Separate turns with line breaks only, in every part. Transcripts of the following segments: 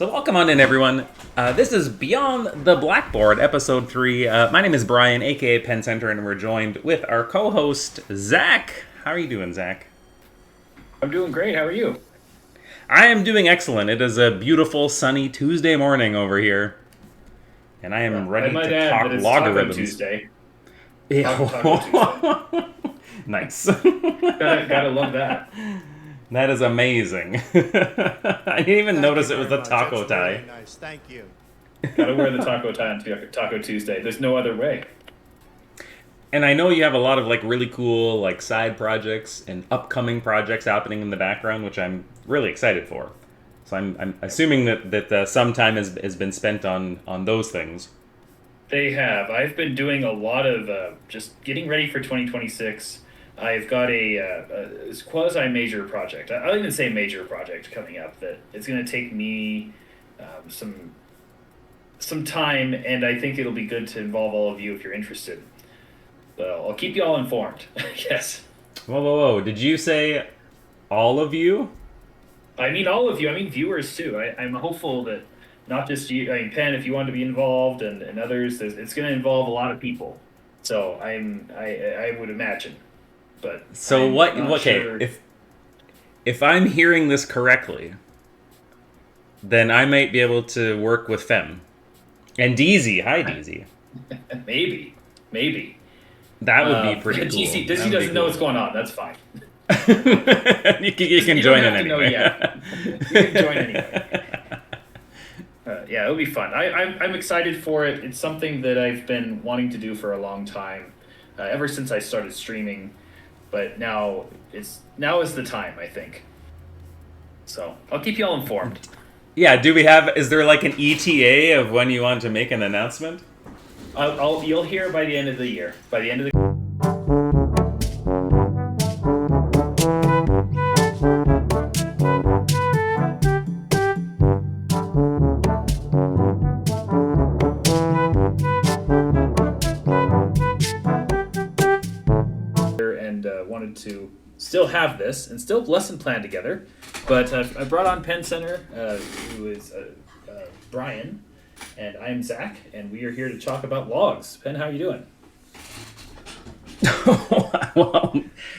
So welcome on in, everyone. This is Beyond the Blackboard, Episode 3. My name is Brian, aka Penn Center, and we're joined with our co-host, Zach. How are you doing, Zach?
I'm doing great. How are you?
I am doing excellent. It is a beautiful, sunny Tuesday morning over here, and I am ready
I might
to
add
talk
that it's
logarithms.
Taco Tuesday.
Taco
Tuesday.
Nice.
Gotta love that.
That is amazing. I didn't even notice it was a taco tie.
Really nice. Thank you.
Gotta wear the taco tie on Taco Tuesday. There's no other way.
And I know you have a lot of really cool side projects and upcoming projects happening in the background, which I'm really excited for. So I'm assuming that some time has been spent on those things.
They have. I've been doing a lot of just getting ready for 2026. I've got a quasi-major project. I'll even say major project coming up that it's going to take me some time, and I think it'll be good to involve all of you if you're interested. But I'll keep you all informed. Yes.
Whoa. Did you say all of you?
I mean all of you. I mean viewers too. I'm hopeful that not just you. I mean Penn, if you want to be involved, and others, it's going to involve a lot of people. So I would imagine. But
so
I'm
what?
not
Okay,
sure.
if I'm hearing this correctly, then I might be able to work with Fem and DZ. Hi, DZ.
maybe.
That would be pretty cool.
Dizzy doesn't know what's going on. That's fine.
you can join in anyway.
You can join anyway. Yeah, it'll be fun. I'm excited for it. It's something that I've been wanting to do for a long time, ever since I started streaming. But now is the time, I think. So I'll keep you all informed.
Yeah. Is there an ETA of when you want to make an announcement?
You'll hear by the end of the year. By the end of the. Wanted to still have this and still lesson plan together, but I brought on Penn Center, who is Brian, and I'm Zach, and we are here to talk about logs. Penn, how are you doing?
Well,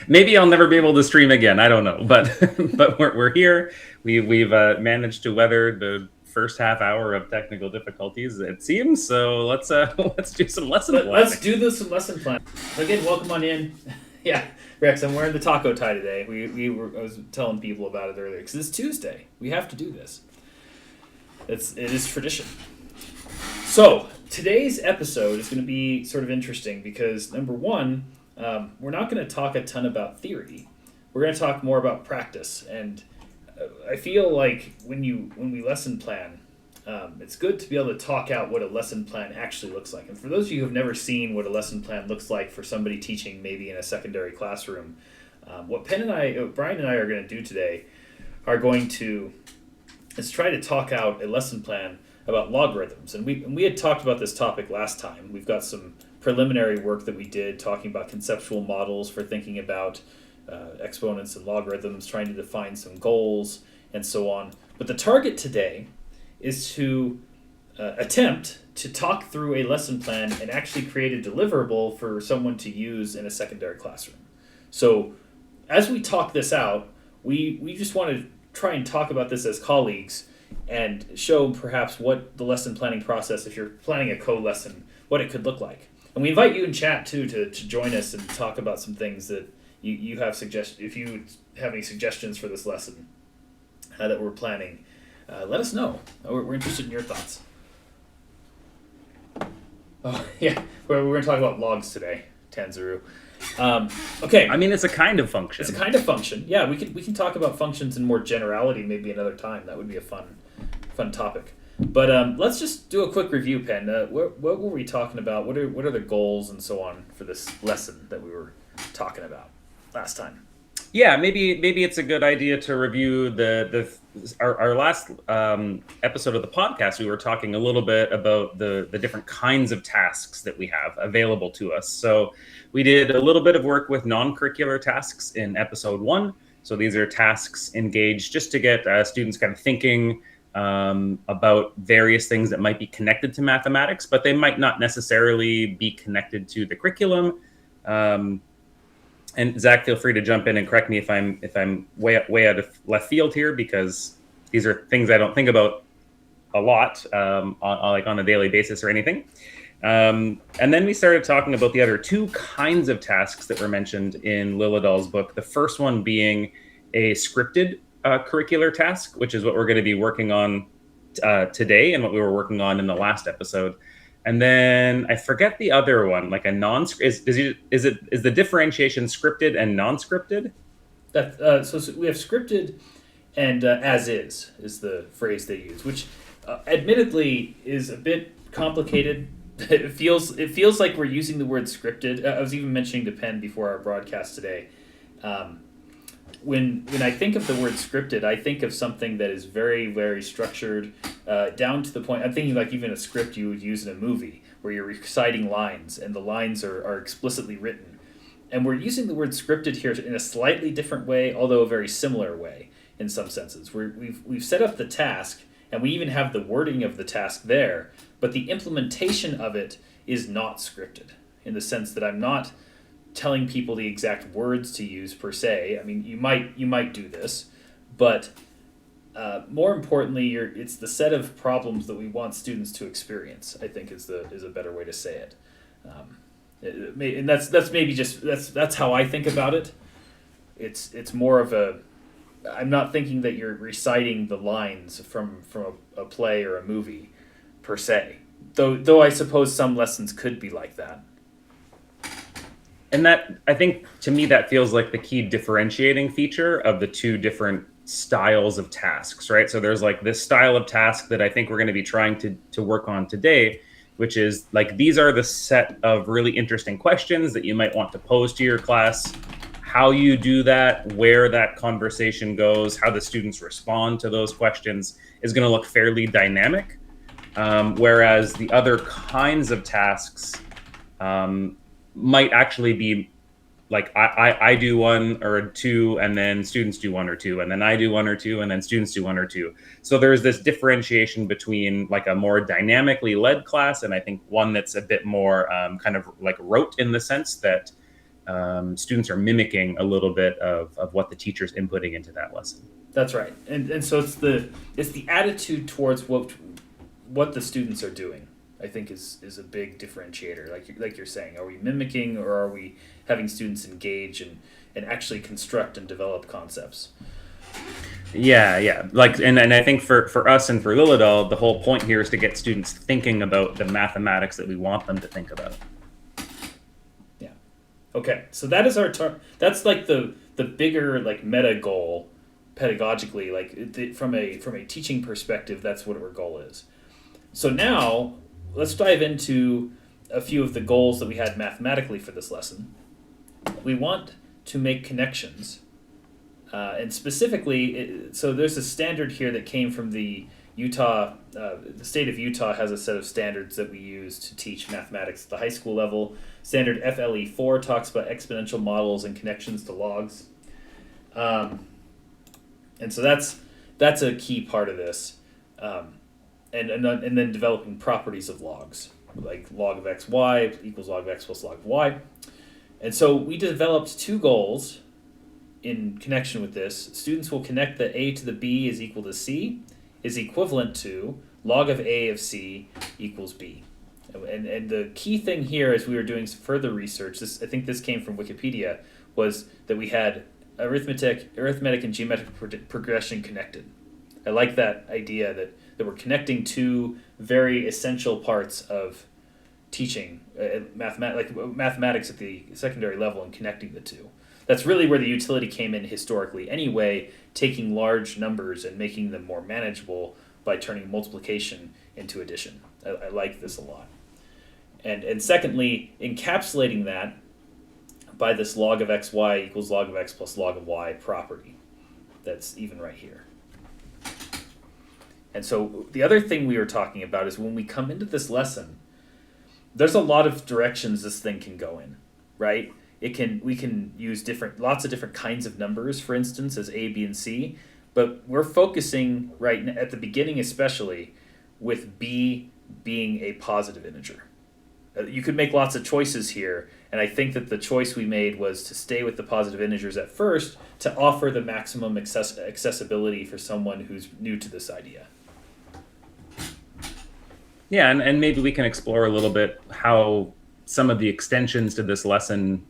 maybe I'll never be able to stream again. I don't know, but we're here. We've managed to weather the first half hour of technical difficulties, it seems. So let's do some lesson planning.
Let's do some lesson plan. Again, welcome on in. Yeah, Rex, I'm wearing the taco tie today. I was telling people about it earlier because it's Tuesday. We have to do this. It is tradition. So today's episode is going to be sort of interesting because number one, we're not going to talk a ton about theory. We're going to talk more about practice, and I feel like when we lesson plan, it's good to be able to talk out what a lesson plan actually looks like. And for those of you who have never seen what a lesson plan looks like for somebody teaching maybe in a secondary classroom, what Brian and I are going to do today is try to talk out a lesson plan about logarithms. And we had talked about this topic last time. We've got some preliminary work that we did talking about conceptual models for thinking about exponents and logarithms, trying to define some goals and so on. But the target today is to attempt to talk through a lesson plan and actually create a deliverable for someone to use in a secondary classroom. So as we talk this out, we just want to try and talk about this as colleagues and show perhaps what the lesson planning process, if you're planning a co-lesson, what it could look like. And we invite you in chat too to join us and talk about some things that you have if you have any suggestions for this lesson that we're planning. Let us know. We're interested in your thoughts. Oh, yeah. We're going to talk about logs today, Tanzuru. Okay.
I mean, it's a kind of function.
It's a kind of function. Yeah, we can talk about functions in more generality maybe another time. That would be a fun topic. But let's just do a quick review, Penn. What were we talking about? What are the goals and so on for this lesson that we were talking about last time?
Yeah, maybe it's a good idea to review our last episode of the podcast. We were talking a little bit about the different kinds of tasks that we have available to us. So we did a little bit of work with non-curricular tasks in episode 1. So these are tasks engaged just to get students kind of thinking about various things that might be connected to mathematics, but they might not necessarily be connected to the curriculum. And Zach, feel free to jump in and correct me if I'm way out of left field here, because these are things I don't think about a lot on a daily basis or anything. And then we started talking about the other two kinds of tasks that were mentioned in Liljedahl's book. The first one being a scripted curricular task, which is what we're going to be working on today and what we were working on in the last episode. And then I forget the other one, like a non. Is the differentiation scripted and non-scripted?
So we have scripted and as is the phrase they use, which admittedly is a bit complicated. It feels like we're using the word scripted. I was even mentioning to Penn before our broadcast today. When I think of the word scripted, I think of something that is very, very structured, down to the point. I'm thinking like even a script you would use in a movie where you're reciting lines and the lines are explicitly written. And we're using the word scripted here in a slightly different way, although a very similar way in some senses. We've set up the task, and we even have the wording of the task there, but the implementation of it is not scripted in the sense that I'm not telling people the exact words to use per se. I mean, you might do this, but more importantly, it's the set of problems that we want students to experience, I think is a better way to say it. And that's how I think about it. It's more of a. I'm not thinking that you're reciting the lines from a play or a movie, per se. Though I suppose some lessons could be like that.
And that, I think, to me, that feels like the key differentiating feature of the two different styles of tasks, right? So there's like this style of task that I think we're going to be trying to work on today, which is like these are the set of really interesting questions that you might want to pose to your class. How you do that, where that conversation goes, how the students respond to those questions is going to look fairly dynamic. Whereas the other kinds of tasks might actually be like I do one or two, and then students do one or two, and then I do one or two, and then students do one or two. So there's this differentiation between like a more dynamically led class and I think one that's a bit more kind of like rote in the sense that students are mimicking a little bit of what the teacher's inputting into that lesson.
That's right, and so it's the attitude towards what the students are doing. I think is a big differentiator. Like you're saying, are we mimicking or are we having students engage and actually construct and develop concepts?
Yeah. Like, and I think for us and for Liljedahl, the whole point here is to get students thinking about the mathematics that we want them to think about.
Yeah. Okay. So that is that's like the bigger like meta goal pedagogically, like from a teaching perspective, that's what our goal is. So now let's dive into a few of the goals that we had mathematically for this lesson. We want to make connections. And specifically, so there's a standard here that came from the Utah, the state of Utah has a set of standards that we use to teach mathematics at the high school level. Standard FLE4 talks about exponential models and connections to logs. And so that's a key part of this. And then developing properties of logs, like log of xy equals log of x plus log of y. And so we developed two goals in connection with this. Students will connect that a to the b is equal to c is equivalent to log of a of c equals b. And the key thing here, as we were doing some further research, I think this came from Wikipedia, was that we had arithmetic and geometric progression connected. I like that idea that we're connecting two very essential parts of teaching mathematics at the secondary level and connecting the two. That's really where the utility came in historically anyway, taking large numbers and making them more manageable by turning multiplication into addition. I like this a lot. And secondly, encapsulating that by this log of xy equals log of x plus log of y property that's even right here. And so the other thing we were talking about is when we come into this lesson, there's a lot of directions this thing can go in, right? We can use lots of different kinds of numbers, for instance, as a, b, and c. But we're focusing at the beginning, especially with b being a positive integer. You could make lots of choices here, and I think that the choice we made was to stay with the positive integers at first to offer the maximum accessibility for someone who's new to this idea.
Yeah, and maybe we can explore a little bit how some of the extensions to this lesson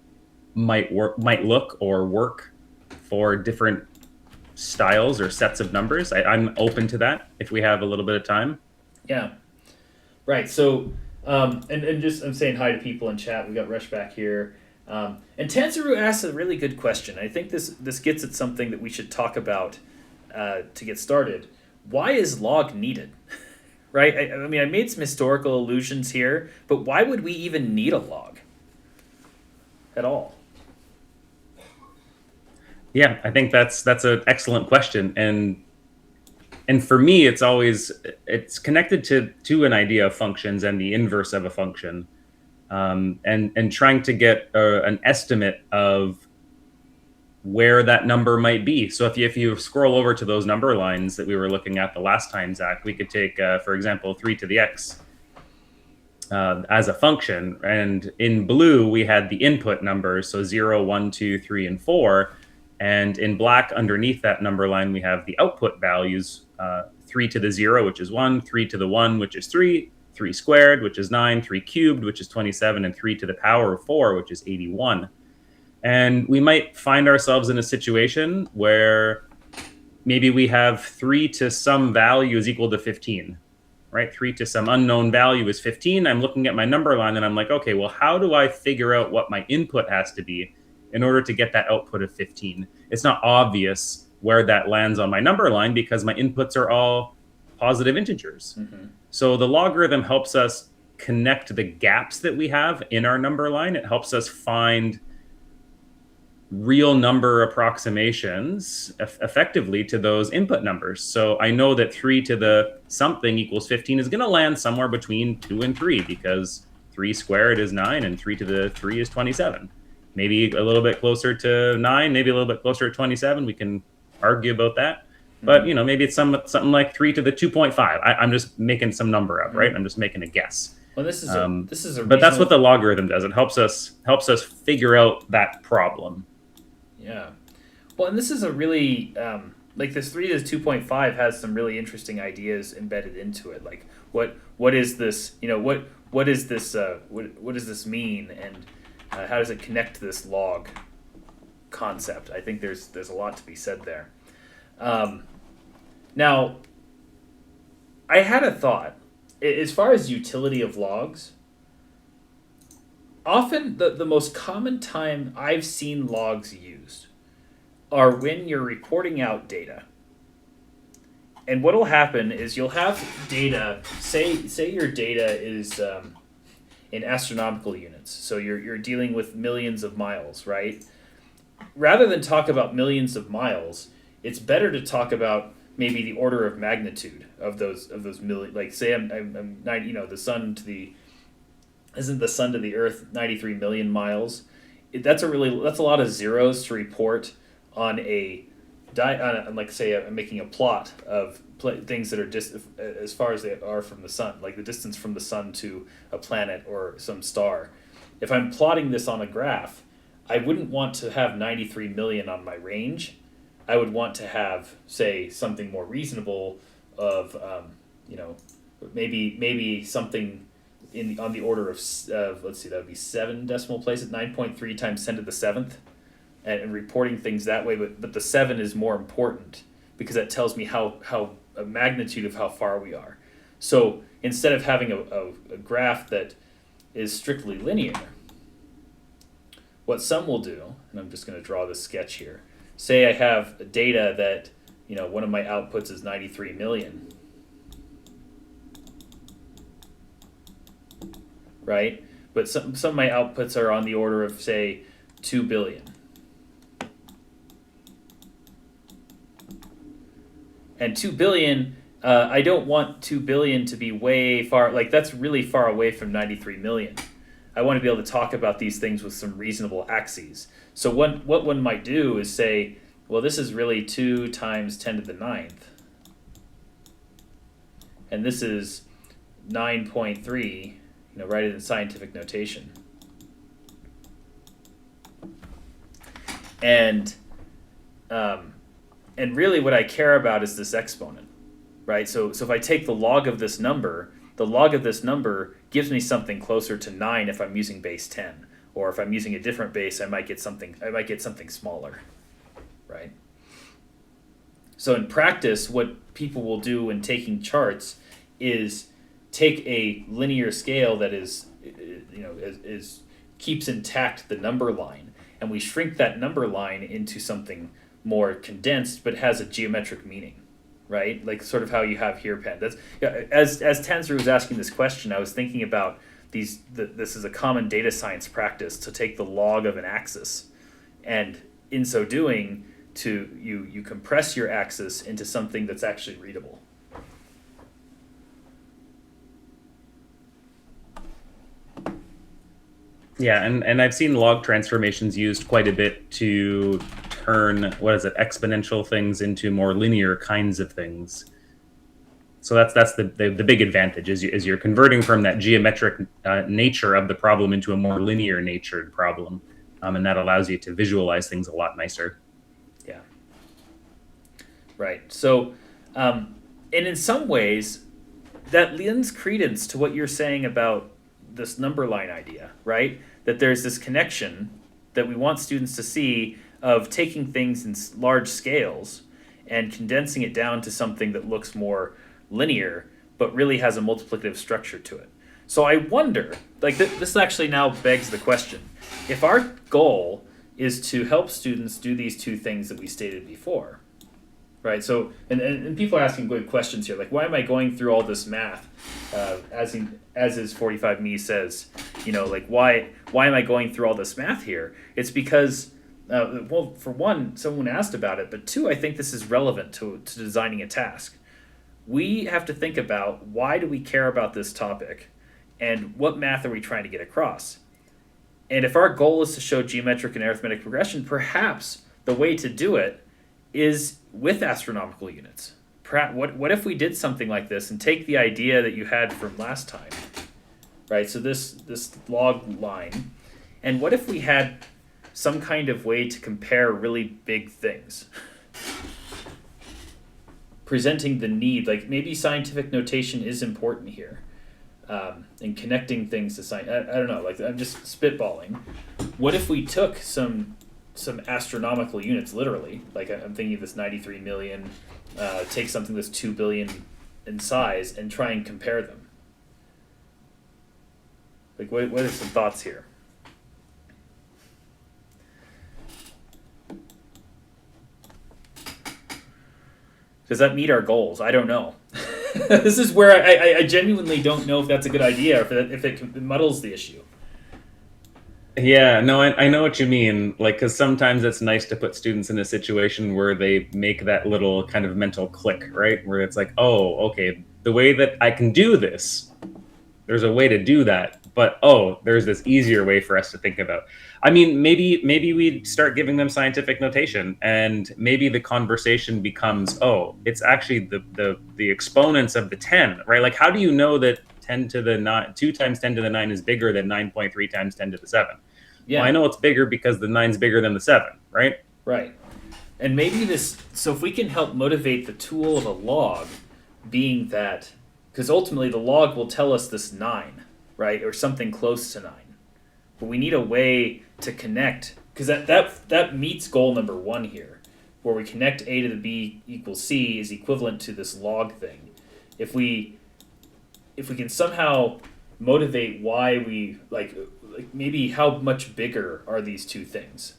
might look or work for different styles or sets of numbers. I'm open to that if we have a little bit of time.
Yeah. Right. So, and just I'm saying hi to people in chat. We got Rush back here, and Tansaru asks a really good question. I think this gets at something that we should talk about to get started. Why is log needed? Right. I mean, I made some historical allusions here, but why would we even need a log at all?
Yeah, I think that's an excellent question, and for me, it's connected to an idea of functions and the inverse of a function, and trying to get an estimate of where that number might be. So if you scroll over to those number lines that we were looking at the last time, Zach, we could take, for example, 3 to the x as a function. And in blue, we had the input numbers, so 0, 1, 2, 3, and 4. And in black, underneath that number line, we have the output values, 3 to the 0, which is 1, 3 to the 1, which is 3, 3 squared, which is 9, 3 cubed, which is 27, and 3 to the power of 4, which is 81. And we might find ourselves in a situation where maybe we have 3 to some value is equal to 15, right? 3 to some unknown value is 15. I'm looking at my number line and I'm like, okay, well, how do I figure out what my input has to be in order to get that output of 15? It's not obvious where that lands on my number line because my inputs are all positive integers. Mm-hmm. So the logarithm helps us connect the gaps that we have in our number line. It helps us find real number approximations effectively to those input numbers. So I know that 3 to the something equals 15 is going to land somewhere between 2 and 3 because 3 squared is 9 and 3 to the 3 is 27. Maybe a little bit closer to 9, maybe a little bit closer to 27. We can argue about that. But, maybe it's something like 3 to the 2.5. I'm just making some number up, right? I'm just making a guess.
Well, this is a
but that's what the logarithm does. It helps us figure out that problem.
Yeah. Well, and this is a really, this 3 to 2.5 has some really interesting ideas embedded into it. Like, what is this, what is this, what does this mean? And how does it connect to this log concept? I think there's a lot to be said there. Now, I had a thought. As far as utility of logs, often the most common time I've seen logs used are when you're reporting out data. And what'll happen is you'll have data, say your data is in astronomical units. So you're dealing with millions of miles, right? Rather than talk about millions of miles, it's better to talk about maybe the order of magnitude of those million. Like, say I'm 90, the sun to the isn't the sun to the Earth 93 million miles? That's a lot of zeros to report on like, say I'm making a plot of things that are as far as they are from the sun, like the distance from the sun to a planet or some star. If I'm plotting this on a graph, I wouldn't want to have 93 million on my range. I would want to have, say, something more reasonable of, maybe something on the order of let's see, that would be 7 decimal places, 9.3 times 10 to the 7th, and reporting things that way. But the 7 is more important because that tells me how a magnitude of how far we are. So instead of having a graph that is strictly linear, what some will do, and I'm just going to draw this sketch here. Say I have data that, one of my outputs is 93 million. Right? But some of my outputs are on the order of, say, 2 billion. And 2 billion, I don't want 2 billion to be way far, like that's really far away from 93 million. I want to be able to talk about these things with some reasonable axes. So what one might do is say, well, this is really 2 times 10 to the ninth. And this is 9.3, write it in scientific notation. And really what I care about is this exponent, right? So if I take the log of this number, the log of this number gives me something closer to 9 if I'm using base 10. Or if I'm using a different base, I might get something smaller, right? So in practice, what people will do when taking charts is take a linear scale that is keeps intact the number line, and we shrink that number line into something more condensed but has a geometric meaning, right? Like sort of how you have here, Penn. That's as Tanzer was asking this question, I was thinking about this is a common data science practice to take the log of an axis, and in so doing, you compress your axis into something that's actually readable.
Yeah, and I've seen log transformations used quite a bit to turn, exponential things into more linear kinds of things. So that's the big advantage is you're converting from that geometric nature of the problem into a more linear natured problem, and that allows you to visualize things a lot nicer.
Yeah. Right. So, and in some ways, that lends credence to what you're saying about this number line idea, right? That there's this connection that we want students to see of taking things in large scales and condensing it down to something that looks more linear, but really has a multiplicative structure to it. So I wonder, like this actually now begs the question, if our goal is to help students do these two things that we stated before, right? So, and people are asking good questions here, like why am I going through all this math? As is 45Me says, like why am I going through all this math here? It's because, well, for one, someone asked about it, but two, I think this is relevant to designing a task. We have to think about why do we care about this topic, and what math are we trying to get across? And if our goal is to show geometric and arithmetic progression, perhaps the way to do it is with astronomical units. What if we did something like this and take the idea that you had from last time, right? So this log line, and what if we had some kind of way to compare really big things? Presenting the need, like maybe scientific notation is important here, and connecting things to science. I don't know, like I'm just spitballing. What if we took some astronomical units, literally, like I'm thinking of this 93 million, take something that's 2 billion in size and try and compare them? Like what are some thoughts here? Does that meet our goals? I don't know. This is where I genuinely don't know if that's a good idea, or if it muddles the issue.
Yeah, no, I know what you mean. Like, because sometimes it's nice to put students in a situation where they make that little kind of mental click, right? Where it's like, oh, okay, the way that I can do this, there's a way to do that, but there's this easier way for us to think about. I mean, maybe we start giving them scientific notation, and maybe the conversation becomes, it's actually the exponents of the 10, right? Like, how do you know that 10 to the 9, 2 times 10 to the 9 is bigger than 9.3 times 10 to the 7?
Yeah.
Well, I know it's bigger because the 9's bigger than the 7, right?
Right. And maybe so if we can help motivate the tool of a log, being that, because ultimately the log will tell us this 9, right? Or something close to 9. But we need a way to connect, because that meets goal number 1 here, where we connect a to the b equals c is equivalent to this log thing. If we can somehow motivate why we like maybe how much bigger are these two things.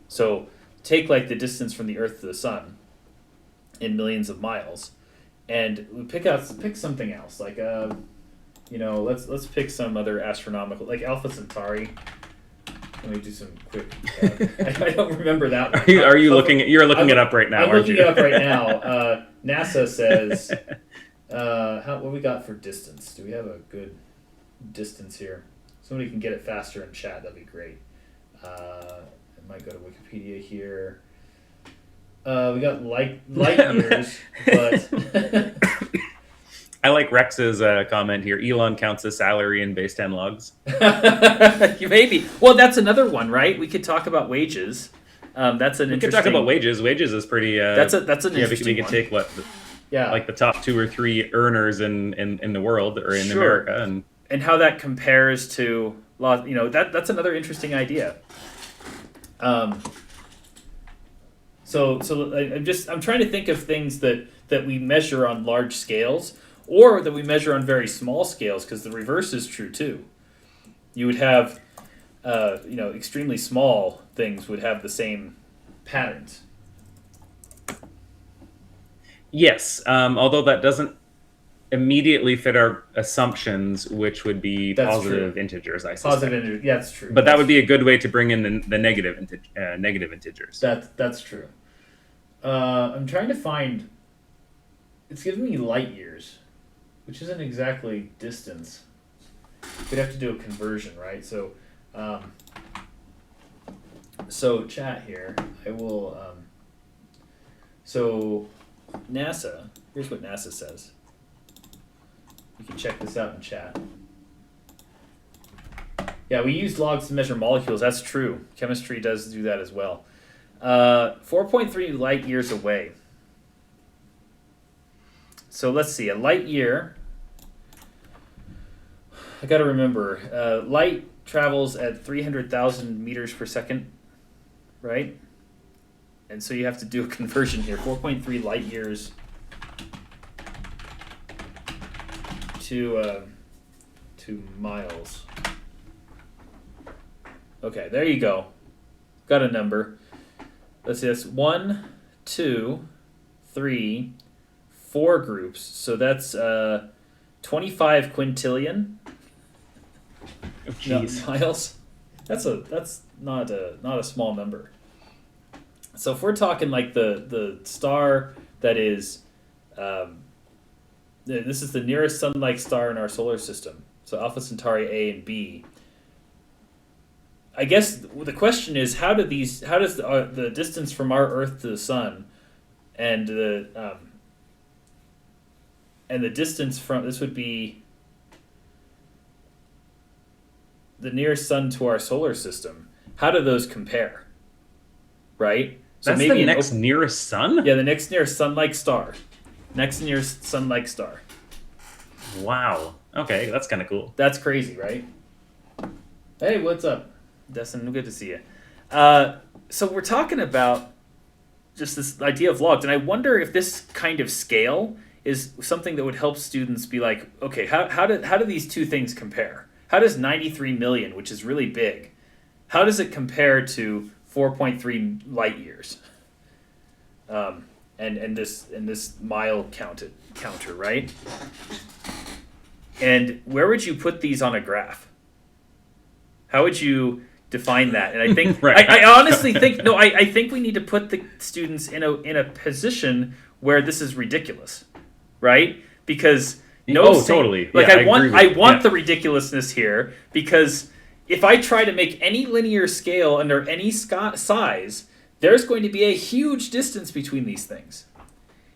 So take like the distance from the Earth to the Sun in millions of miles, and we pick something else, like let's pick some other astronomical, like Alpha Centauri. Let me do some quick. I don't remember that one.
Are you looking? You're looking it up right now.
I'm looking it up right now. NASA says, what we got for distance? Do we have a good distance here? Somebody can get it faster in chat. That'd be great. I might go to Wikipedia here. We got light years, but
I like Rex's comment here. Elon counts his salary in base 10 logs.
maybe. Well, that's another one, right? We could talk about wages. That's an
We could
interesting.
talk about wages. Wages is pretty.
That's an
Yeah, we
interesting
could
one.
take what
Yeah,
like the top 2 or 3 earners in the world or in
sure.
America, and
And how that compares to law. That's another interesting idea. Um, I'm trying to think of things that we measure on large scales or that we measure on very small scales, because the reverse is true too. You would have extremely small things would have the same patterns.
yes, although that doesn't immediately fit our assumptions, which would be
That's
positive
true.
integers, I suspect.
Positive integer. Yeah, that's true.
But that would be a good way to bring in the negative integers.
That's true. I'm trying to find. It's giving me light years, which isn't exactly distance. We'd have to do a conversion, right? So chat here. I will. So NASA. Here's what NASA says. You can check this out in chat. Yeah, we use logs to measure molecules. That's true. Chemistry does do that as well. 4.3 light years away. So let's see. A light year. I got to remember. Light travels at 300,000 meters per second, right? And so you have to do a conversion here. 4.3 light years to miles. Okay, there you go. Got a number. Let's see, that's 1, 2, 3, 4 groups. So that's 25 quintillion miles. That's not a small number. So if we're talking like the star that is, this is the nearest sun-like star in our solar system. So Alpha Centauri A and B. I guess the question is, how does the distance from our Earth to the sun, and the distance from this would be the nearest sun to our solar system. How do those compare? Right.
So that's maybe the next nearest sun.
Yeah, the next nearest sun-like star. Next nearest sun-like star.
Wow. Okay, that's kind of cool.
That's crazy, right? Hey, what's up, Destin? Good to see you. So we're talking about just this idea of logs, and I wonder if this kind of scale is something that would help students be like, okay, how do these two things compare? How does 93 million, which is really big, how does it compare to 4.3 light years? And this mile counter, right? And where would you put these on a graph? How would you define that? And I think
right.
I honestly think I think we need to put the students in a position where this is ridiculous, right? Because
totally.
Like
yeah,
I want the ridiculousness here, because if I try to make any linear scale under any size, there's going to be a huge distance between these things.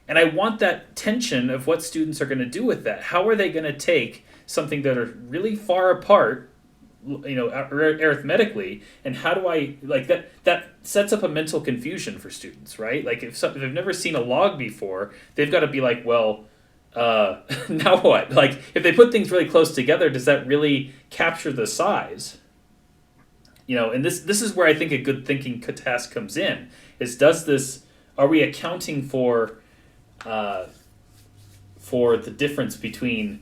And I want that tension of what students are going to do with that. How are they going to take something that are really far apart, arithmetically, and how do I, like, that sets up a mental confusion for students, right? Like if they've never seen a log before, they've got to be like, well, now what? Like if they put things really close together, does that really capture the size? And this is where I think a good thinking task comes in. Are we accounting for the difference between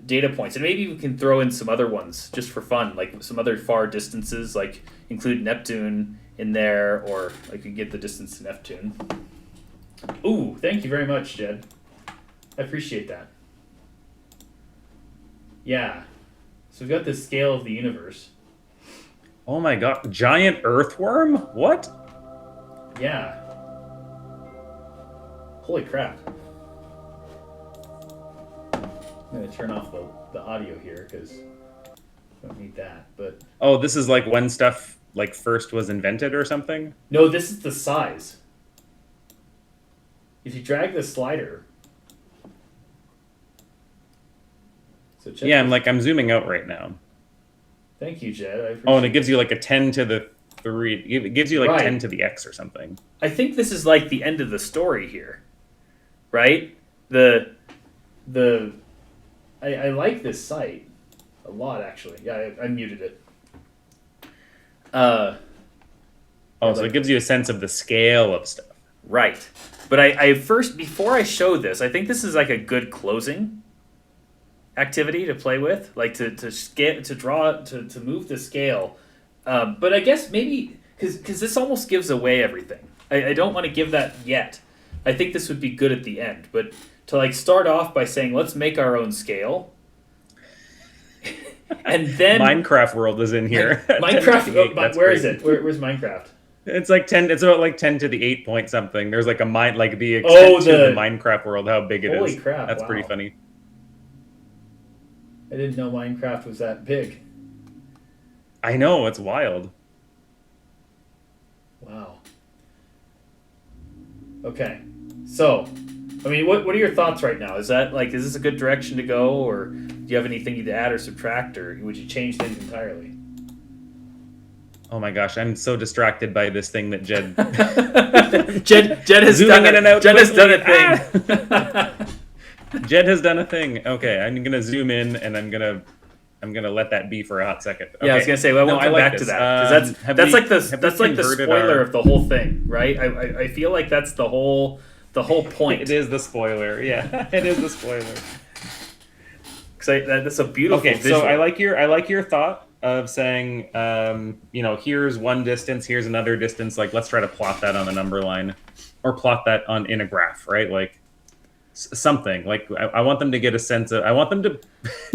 data points? And maybe we can throw in some other ones just for fun, like some other far distances, like include Neptune in there, or I could get the distance to Neptune. Ooh, thank you very much, Jed. I appreciate that. Yeah. So we've got the scale of the universe.
Oh my god, giant earthworm? What?
Yeah. Holy crap. I'm going to turn off the audio here because I don't need that. But
oh, this is like when stuff like first was invented or something?
no, this is the size. if you drag the slider. So check
Yeah,
this.
I'm zooming out right now.
Thank you, Jed. I appreciate
Oh, and it gives you like a 10 to the 3. It gives you like 10
Right.
to the x or something.
I think this is like the end of the story here, right? The I like this site a lot, actually. Yeah, I muted it.
Oh, so it gives you a sense of the scale of stuff.
Right. But I first, before I show this, I think this is like a good closing activity to play with, like to scale, to draw, to move the scale. But I guess maybe, because this almost gives away everything. I don't want to give that yet. I think this would be good at the end. But to like start off by saying, let's make our own scale. And then
Minecraft world is in here.
Minecraft, where is it? Where's Minecraft?
It's like 10. It's about like 10 to the 8 point something. There's like a like the extent to the Minecraft world, how big it is.
Holy crap!
That's
wow.
pretty funny.
I didn't know Minecraft was that big.
I know, it's wild.
Wow. Okay, so, I mean, what are your thoughts right now? Is this a good direction to go, or do you have anything you'd add or subtract, or would you change things entirely?
Oh my gosh, I'm so distracted by this thing that Jed.
Jed has
Zooming
done
in and out.
Jed has done a thing.
Jed has done a thing. Okay, I'm gonna zoom in and I'm gonna let that be for a hot second. Okay.
Yeah, I was gonna say, well, I won't come
like
back
this.
to that, because that's like the
converted
spoiler of the whole thing, right? I feel like that's the whole point.
It is the spoiler. Yeah, it is the spoiler.
Because that's a beautiful.
Okay,
visual.
so I like your thought of saying, here's one distance, here's another distance. Like, let's try to plot that on a number line, or plot that in a graph, right? Like something. Like I want them to get a sense of. I want them to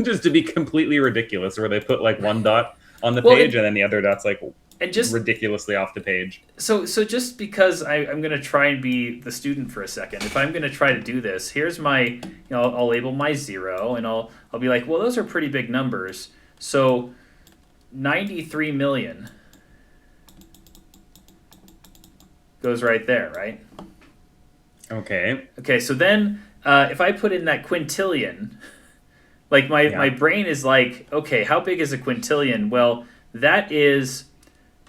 just to be completely ridiculous, where they put like one dot on the page and then the other dot's like just ridiculously off the page.
So just because I'm going to try and be the student for a second, if I'm going to try to do this, here's my, I'll label my 0, and I'll be like, well, those are pretty big numbers. So 93 million goes right there, right?
Okay.
Okay, so then if I put in that quintillion, like my brain is like, okay, how big is a quintillion? Well, that is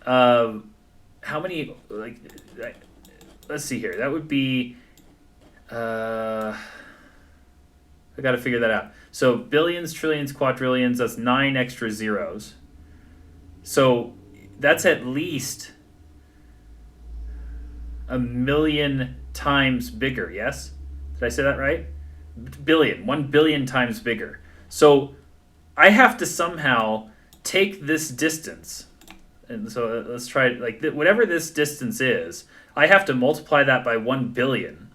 how many, like, let's see here. That would be, I got to figure that out. So billions, trillions, quadrillions, that's 9 extra zeros. So that's at least a million times bigger, yes? Did I say that right? Billion, 1 billion times bigger. So I have to somehow take this distance, and so let's try, like, whatever this distance is, I have to multiply that by 1 billion.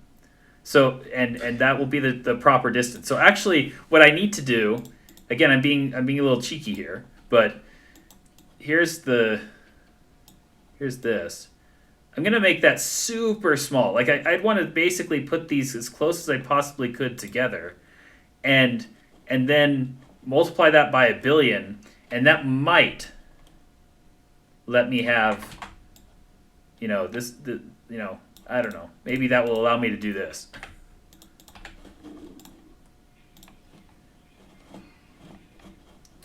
So, and that will be the proper distance. So actually, what I need to do, again, I'm being a little cheeky here, but here's this. I'm going to make that super small. Like, I'd want to basically put these as close as I possibly could together, and then multiply that by 1 billion, and that might let me have, I don't know. Maybe that will allow me to do this.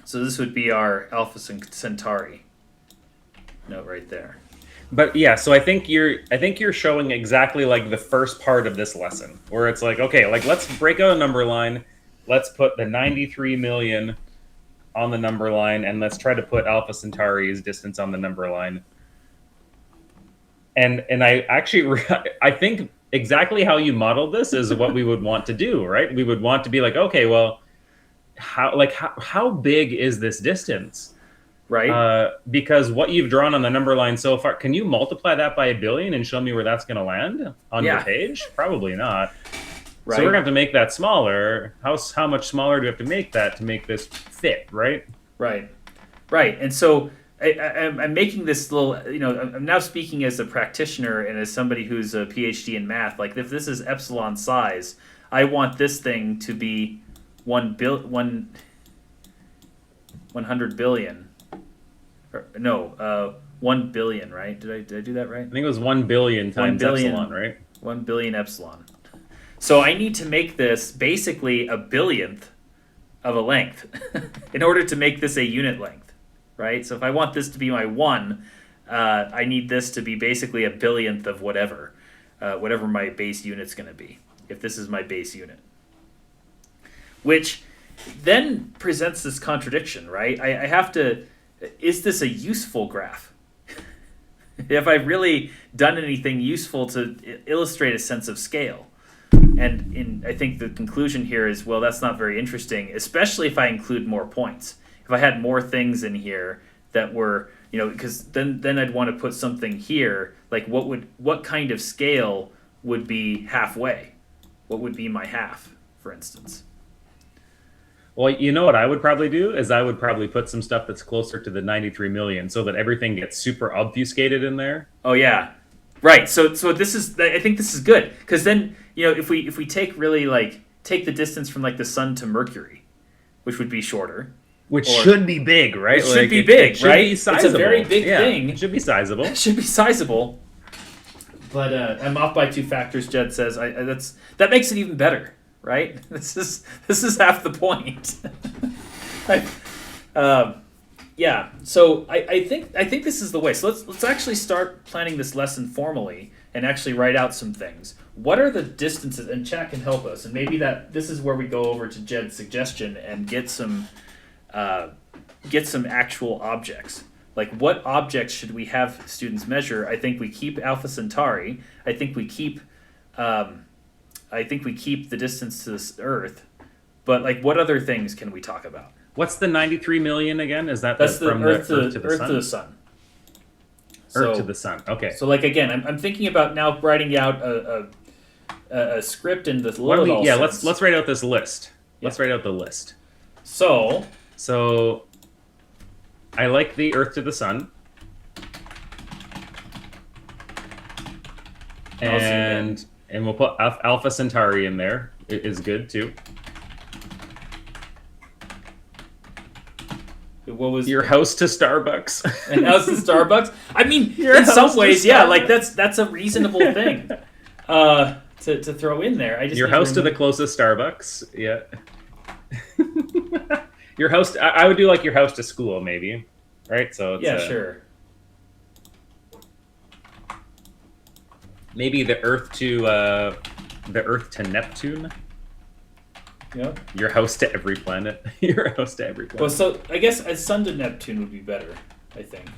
So this would be our Alpha Centauri note right there.
But yeah, so I think you're showing exactly like the first part of this lesson, where it's like, okay, like let's break out a number line, let's put the 93 million on the number line, and let's try to put Alpha Centauri's distance on the number line. And I actually I think exactly how you modeled this is what we would want to do, right? We would want to be like, okay, well, how big is this distance?
Right.
Because what you've drawn on the number line so far, can you multiply that by 1 billion and show me where that's going to land on your page? Probably not. Right. So we're going to have to make that smaller. How much smaller do we have to make that to make this fit, right?
Right. And so I'm making this little, I'm now speaking as a practitioner and as somebody who's a PhD in math. Like, if this is epsilon size, I want this thing to be 100 billion. 1 billion, right? Did I do that right?
I think it was 1 billion times epsilon, right?
1 billion epsilon. So I need to make this basically a billionth of a length in order to make this a unit length, right? So if I want this to be my 1, I need this to be basically a billionth of whatever, whatever my base unit's going to be, if this is my base unit. Which then presents this contradiction, right? I have to, is this a useful graph? Have I really done anything useful to illustrate a sense of scale? And I think the conclusion here is, well, that's not very interesting, especially if I include more points. If I had more things in here that were, because then I'd want to put something here, like what kind of scale would be halfway? What would be my half, for instance?
Well, you know what I would probably do is I would probably put some stuff that's closer to the 93 million so that everything gets super obfuscated in there.
Oh yeah, right. So this is, I think this is good, because then if we take take the distance from like the sun to Mercury, which would be shorter,
which should be big, right?
It should be big,
should
right?
Be sizable.
It's a very big thing.
It should be sizable.
It should be sizable. But I'm off by 2 factors. Jed says that makes it even better, right? This is half the point. Yeah. So I think this is the way. So let's actually start planning this lesson formally and actually write out some things. What are the distances? And chat can help us. And maybe this is where we go over to Jed's suggestion and get some actual objects. Like, what objects should we have students measure? I think we keep Alpha Centauri. I think we keep the distance to the Earth. But like, what other things can we talk about?
What's the 93 million again? Is that
that's
from
Earth
to the
Earth
sun?
to the Sun?
Earth to the Sun. Okay.
So like again, I'm thinking about now writing out a script in the Liljedahl sense.
Let's write out this list.
Yeah.
Let's write out the list.
So
I like the Earth to the Sun. And we'll put Alpha Centauri in there. It is good too.
What was
your house to Starbucks?
And house to Starbucks? I mean,
Your
in some
house
ways,
to
yeah,
Starbucks.
like that's a reasonable thing to throw in there. I just
your
need
house to the closest Starbucks. Yeah. Your house. I would do like your house to school, maybe. Right. So it's,
sure.
Maybe the Earth to Neptune.
Yep.
Your house to every planet. Your house to every planet.
Well, so I guess a sun to Neptune would be better, I think.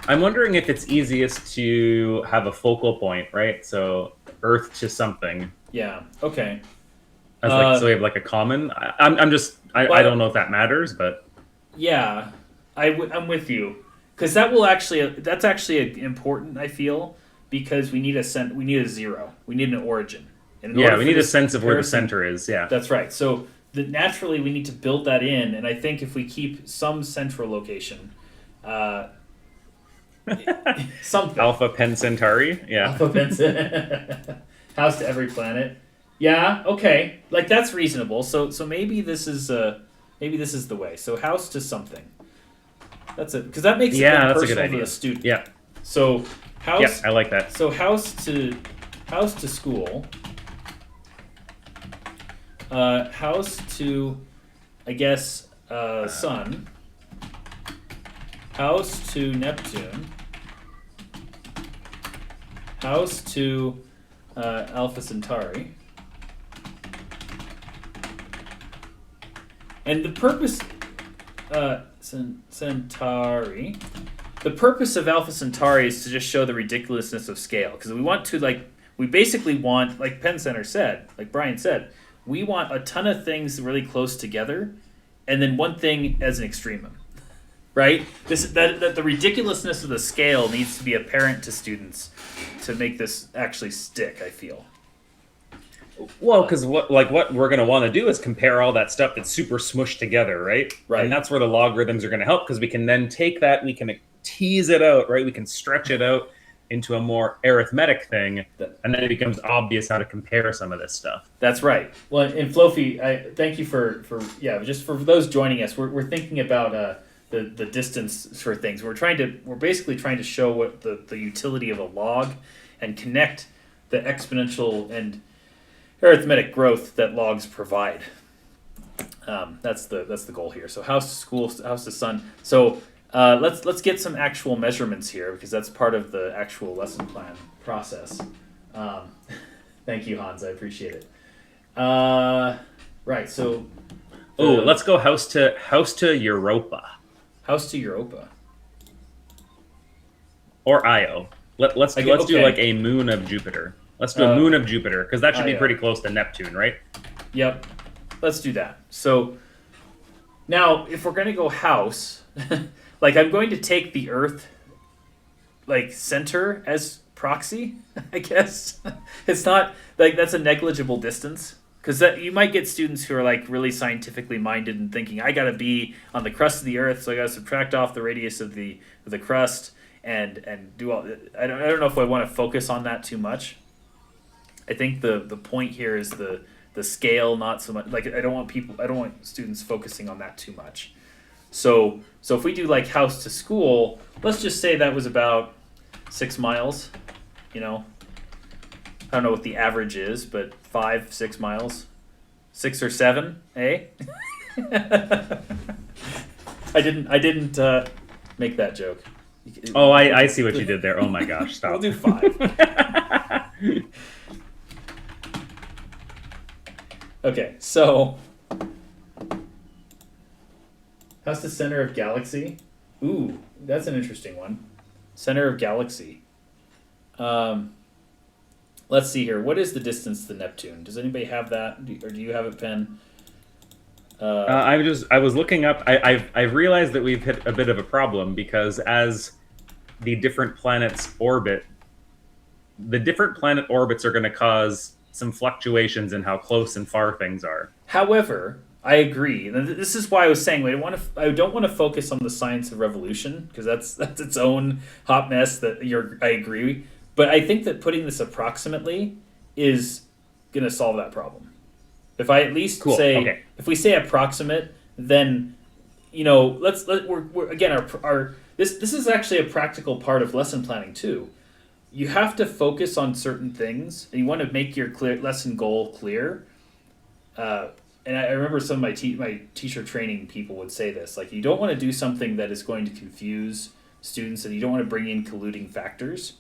I'm wondering if it's easiest to have a focal point, right? So Earth to something.
Yeah. Okay.
So we have like a common. I don't know if that matters, but
yeah, I'm with you, because that's actually important. I feel, because we need a zero. We need an origin. And
we need a sense of where the center is. Yeah,
that's right. So naturally, we need to build that in, and I think if we keep some central location, something
Alpha Penn Centauri. Yeah,
Alpha Penn house to every planet. Yeah. Okay. Like, that's reasonable. So maybe this is the way. So house to something. That's it, because that makes it more
that's a
personal
good idea.
to the student.
Yeah.
So house.
Yeah, I like that.
So house to school. House to, I guess, sun. House to Neptune. House to Alpha Centauri. And the purpose, Centauri. The purpose of Alpha Centauri is to just show the ridiculousness of scale, because we basically want, like Penn Center said, like Brian said, we want a ton of things really close together, and then one thing as an extremum, right? That the ridiculousness of the scale needs to be apparent to students to make this actually stick, I feel.
Well, because what we're going to want to do is compare all that stuff that's super smushed together, right?
Right.
And that's where the logarithms are going to help, because we can then take that, we can tease it out, right? We can stretch it out into a more arithmetic thing, and then it becomes obvious how to compare some of this stuff.
That's right. Well, and Flofi, I thank you for just for those joining us. We're thinking about the distance for things. We're basically trying to show what the utility of a log and connect the exponential and arithmetic growth that logs provide. That's the goal here. So house to school, house to sun. So let's get some actual measurements here because that's part of the actual lesson plan process. Thank you, Hans. I appreciate it. Right. So.
Let's go house to Europa.
House to Europa.
Or Io. Let's do like a moon of Jupiter. Let's do a moon of Jupiter because that should be pretty close to Neptune, right?
Yep. Let's do that. So now, if we're going to go house, like I'm going to take the Earth, like center as proxy, I guess. It's not like that's a negligible distance because you might get students who are like really scientifically minded and thinking I got to be on the crust of the Earth, so I got to subtract off the radius of the crust and do all. I don't know if I want to focus on that too much. I think the point here is the scale, not so much. Like I don't want students focusing on that too much. So if we do like house to school, let's just say that was about 6 miles. You know, I don't know what the average is, but 5-6 miles, 6 or 7, eh? I didn't make that joke.
Oh, I see what you did there. Oh my gosh, stop.
We'll do 5. Okay, so how's the center of galaxy? Ooh, that's an interesting one. Center of galaxy. Let's see here. What is the distance to Neptune? Does anybody have that, or do you have it, Penn?
I was looking up. I've realized that we've hit a bit of a problem because as the different planets orbit, the different planet orbits are going to cause some fluctuations in how close and far things are.
However, I agree. This is why I was saying I don't want to focus on the science of revolution because that's its own hot mess. I agree, but I think that putting this approximately is going to solve that problem. If I at least if we say approximate, then we're again our this is actually a practical part of lesson planning too. You have to focus on certain things, and you want to make your lesson goal clear. And I remember some of my teacher training people would say this, like you don't want to do something that is going to confuse students, and you don't want to bring in colluding factors.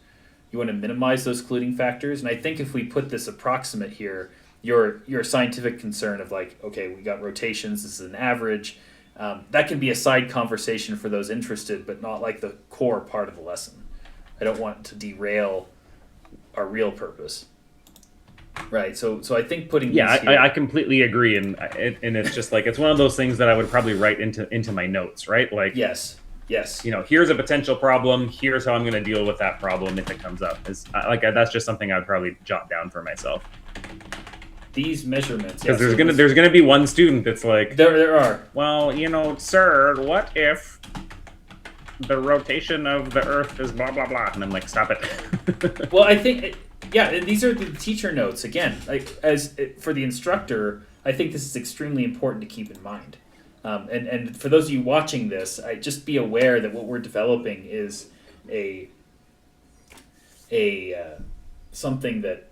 You want to minimize those colluding factors. And I think if we put this approximate here, your scientific concern of like, okay, we got rotations, this is an average, that can be a side conversation for those interested, but not like the core part of the lesson. I don't want to derail our real purpose. Right. So I think putting
here, I completely agree, and it's just like it's one of those things that I would probably write into my notes, right? Like
yes.
Here's a potential problem. Here's how I'm going to deal with that problem if it comes up. That's just something I'd probably jot down for myself.
These measurements,
because there's gonna be one student that's like
there are.
Well, sir, what if the rotation of the Earth is blah blah blah, and I'm like, stop it.
Well, I think these are the teacher notes again. Like for the instructor, I think this is extremely important to keep in mind. And for those of you watching this, just be aware that what we're developing is a something that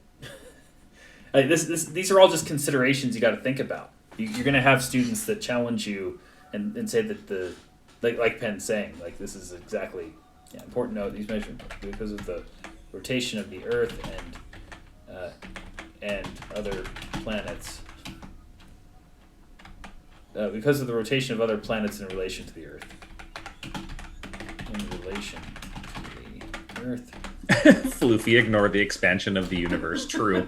these are all just considerations you got to think about. You're going to have students that challenge you and say that like Penn's saying, like this is exactly important note. These measurements because of the rotation of the Earth and other planets. Because of the rotation of other planets in relation to the Earth. In relation to the Earth.
Floofy, ignore the expansion of the universe. True.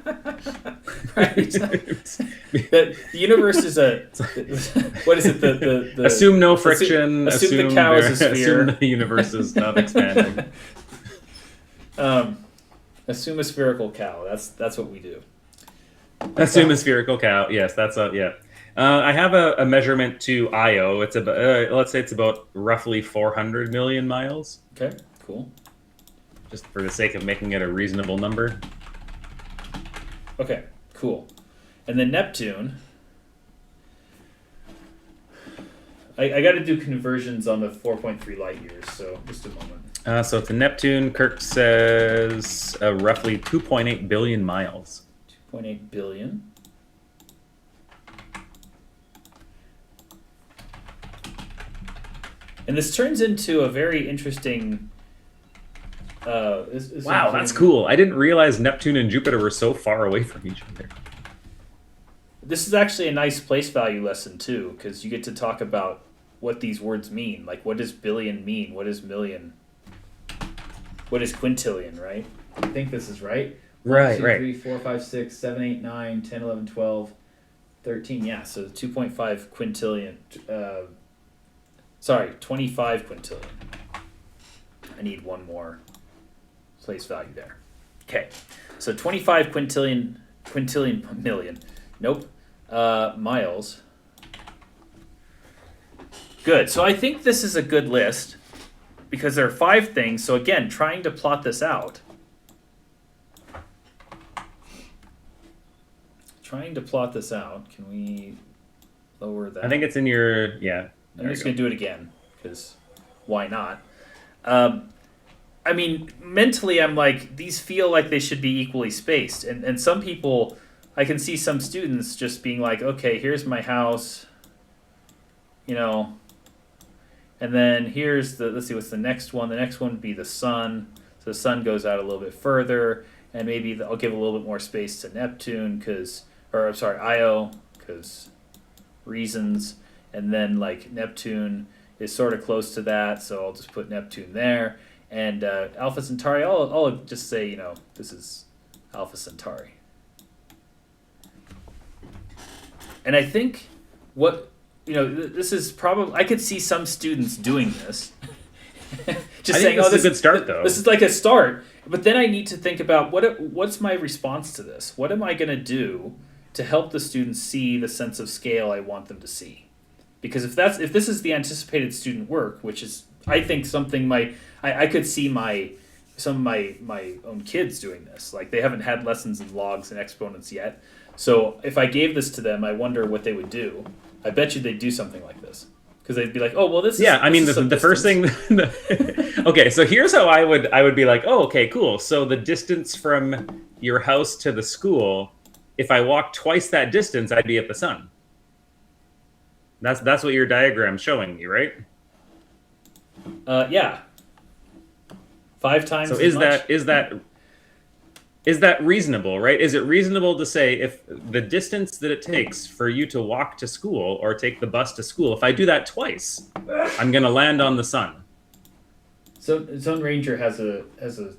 Right. The universe is what is it? The
assume no friction.
Assume the cow is a sphere.
Assume the universe is not expanding.
Assume a spherical cow. That's what we do.
Assume a spherical cow. Yes, that's I have a measurement to Io. It's about let's say it's about roughly 400 million miles.
Okay, cool.
Just for the sake of making it a reasonable number.
Okay, cool. And then Neptune. I got to do conversions on the 4.3 light years, so just a moment.
So it's a Neptune. Kirk says roughly 2.8 billion miles.
2.8 billion. And this turns into a very interesting.
Wow, that's cool. I didn't realize Neptune and Jupiter were so far away from each other.
This is actually a nice place value lesson too, because you get to talk about what these words mean. Like, what does billion mean? What is million? What is quintillion, right? I think this is right.
Right,
1, 2,
right.
3, 4, 5, 6, 7, 8, 9, 10, 11, 12, 13. Yeah, so 2.5 quintillion. Sorry, 25 quintillion. I need one more place value there. Okay, so 25 quintillion million. Nope. Miles. Good. So I think this is a good list because there are 5 things. So again, trying to plot this out. Trying to plot this out. Can we lower that?
I think it's in your, yeah.
I'm just going to do it again because why not? I mean, mentally, I'm like, these feel like they should be equally spaced. And some people, I can see some students just being like, okay, here's my house, and then here's let's see, what's the next one? The next one would be the sun. So the sun goes out a little bit further, and maybe I'll give a little bit more space to Neptune Io, because reasons. And then like Neptune is sort of close to that, so I'll just put Neptune there. And Alpha Centauri, I'll just say, this is Alpha Centauri. And I think this is probably, I could see some students doing this.
Just saying, this is a good start, though.
This is like a start, but then I need to think about what's my response to this? What am I going to do to help the students see the sense of scale I want them to see? Because if this is the anticipated student work, which is, I think, something I could see some of my own kids doing this. Like, they haven't had lessons in logs and exponents yet. So if I gave this to them, I wonder what they would do. I bet you they'd do something like this. Because they'd be like, oh, well, this is...
Yeah, I mean, the first thing... Okay, so here's how I would be like, oh, okay, cool. So the distance from your house to the school, if I walk twice that distance, I'd be at the sun. That's what your diagram's showing me, right?
Yeah. 5 times
so
as much.
Is that reasonable, right? Is it reasonable to say if the distance that it takes for you to walk to school or take the bus to school, if I do that twice, I'm going to land on the sun?
So Zone Ranger has a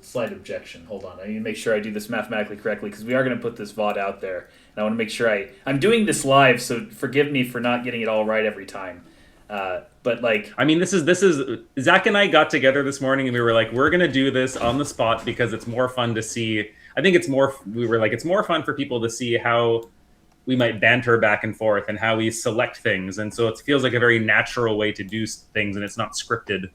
slight objection. Hold on, I need to make sure I do this mathematically correctly because we are going to put this VOD out there, and I want to make sure I'm doing this live. So forgive me for not getting it all right every time. But like,
I mean, this is Zach and I got together this morning and we were like, we're going to do this on the spot because it's more fun to see. I think it's more fun for people to see how we might banter back and forth and how we select things. And so it feels like a very natural way to do things, and it's not scripted.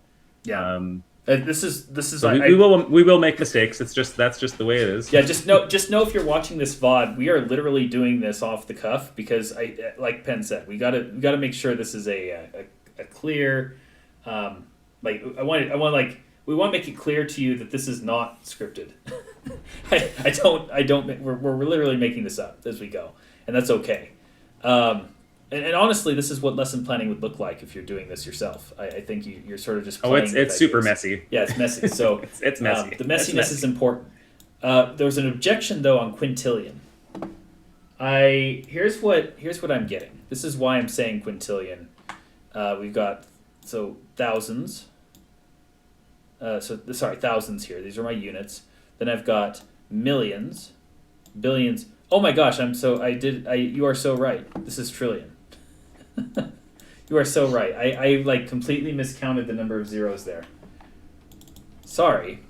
Yeah. This is.
So we will make mistakes. That's just the way it is.
Yeah. Just know if you're watching this VOD, we are literally doing this off the cuff because like Penn said, we gotta make sure this is a clear. We want to make it clear to you that this is not scripted. We're literally making this up as we go, and that's okay. And honestly, this is what lesson planning would look like if you're doing this yourself. I think you're sort of just playing.
It's super messy.
Yeah, it's messy. So
it's messy.
The messiness is important. There's an objection though on quintillion. Here's what I'm getting. This is why I'm saying quintillion. We've got thousands. Thousands here. These are my units. Then I've got millions, billions. Oh my gosh! You are so right. This is trillion. You are so right. I completely miscounted the number of zeros there. Sorry.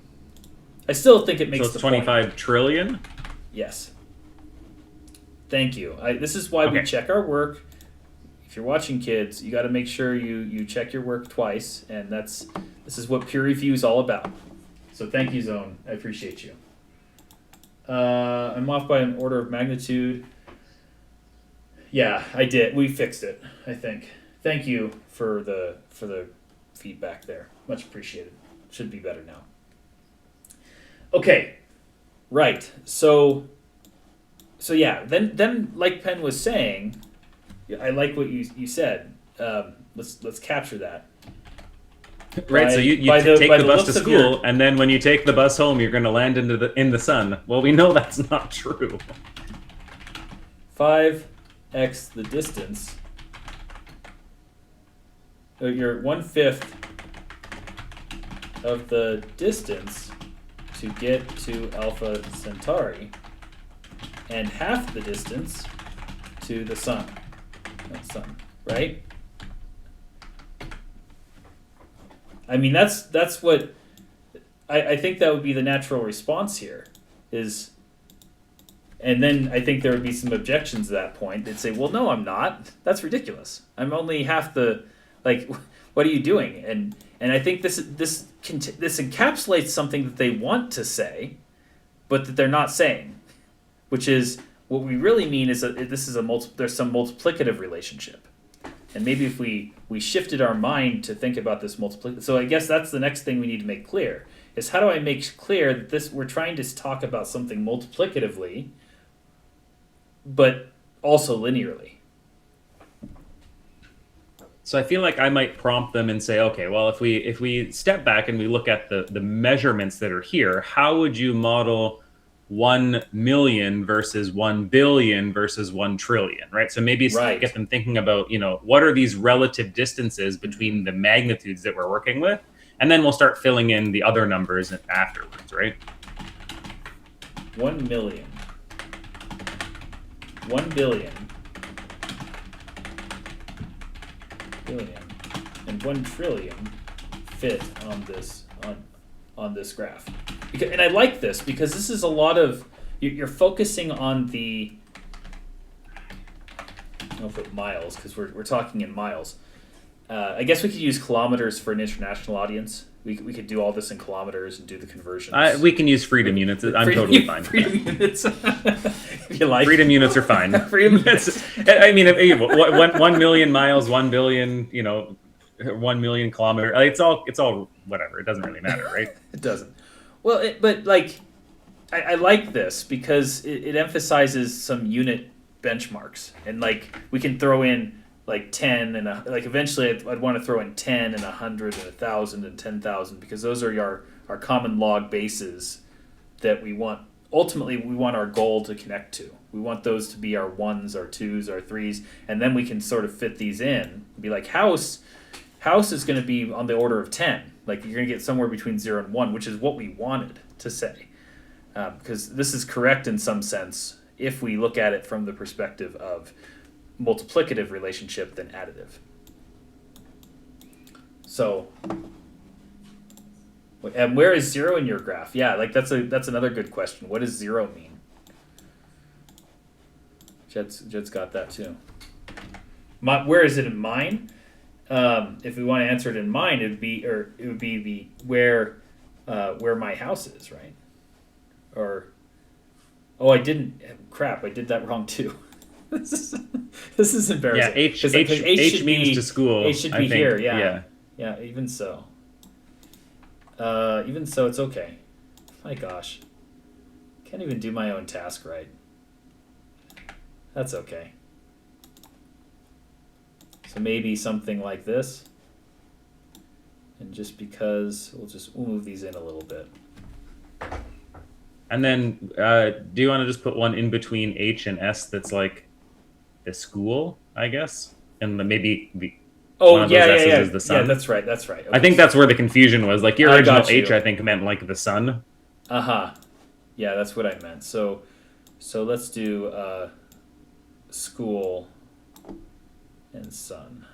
I still think it makes the
25
point.
trillion?
Yes. Thank you. This is why we check our work. If you're watching, kids, you got to make sure you check your work twice, and this is what peer review is all about. So thank you, Zone. I appreciate you. I'm off by an order of magnitude. Yeah, I did. We fixed it, I think. Thank you for the feedback there. Much appreciated. should be better now. Okay, right. So yeah. Then like Penn was saying, I like what you said. Let's capture that.
Right, so you take the bus to school, and then when you take the bus home, you're going to land in the sun. Well, we know that's not true.
5x the distance. So you're 1/5 of the distance to get to Alpha Centauri, and half the distance to the sun. Right? I mean, that's what I think that would be the natural response here is, and then I think there would be some objections at that point. They'd say, well, no, I'm not. That's ridiculous. I'm only half the, like, what are you doing? And I think this encapsulates something that they want to say, but that they're not saying, which is what we really mean is that this is there's some multiplicative relationship. And maybe if we shifted our mind to think about this so I guess that's the next thing we need to make clear, is how do I make clear that we're trying to talk about something multiplicatively, but also linearly.
So I feel like I might prompt them and say, okay, well, if we step back and we look at the measurements that are here, how would you model 1 million versus 1 billion versus 1 trillion, right? So maybe get them thinking about, what are these relative distances between the magnitudes that we're working with? And then we'll start filling in the other numbers afterwards, right?
1 million. 1 billion. And 1 trillion fit on this graph. And I like this because this is a lot of, you're focusing on the, I'll put miles because we're talking in miles. I guess we could use kilometers for an international audience. We could do all this in kilometers and do the conversions.
We can use freedom units. I'm totally fine.
Freedom units. If you like.
Freedom units are fine.
Freedom units.
I mean, 1 million miles, 1 billion, 1 million kilometers. It's all whatever. It doesn't really matter, right?
It doesn't. Well, but like, I like this because it emphasizes some unit benchmarks, and like we can throw in like 10 and like eventually I'd want to throw in 10 and 100 and 1,000 and 10,000 because those are our common log bases that we want. Ultimately, we want our goal to connect to. We want those to be our 1s, our 2s, our 3s, and then we can sort of fit these in. Be like house is going to be on the order of 10. Like you're going to get somewhere between 0 and 1, which is what we wanted to say. Because this is correct in some sense if we look at it from the perspective of multiplicative relationship than additive. So, and where is 0 in your graph? Yeah, like that's another good question. What does 0 mean? Jed's got that too. Where is it in mine? If we want to answer it in mine, it would be where my house is, right? Or I did that wrong too. This is embarrassing.
Yeah, H means to school.
H should be here. Yeah. Even so, it's okay. My gosh, can't even do my own task right. That's okay. So maybe something like this, and just because we'll move these in a little bit.
And then, do you want to just put one in between H and S that's like the school, I guess, and maybe one of those S's is the sun.
Yeah, that's right. Okay.
I think that's where the confusion was. Like your original H, I think meant like the sun.
Yeah, that's what I meant. So let's do school and sun.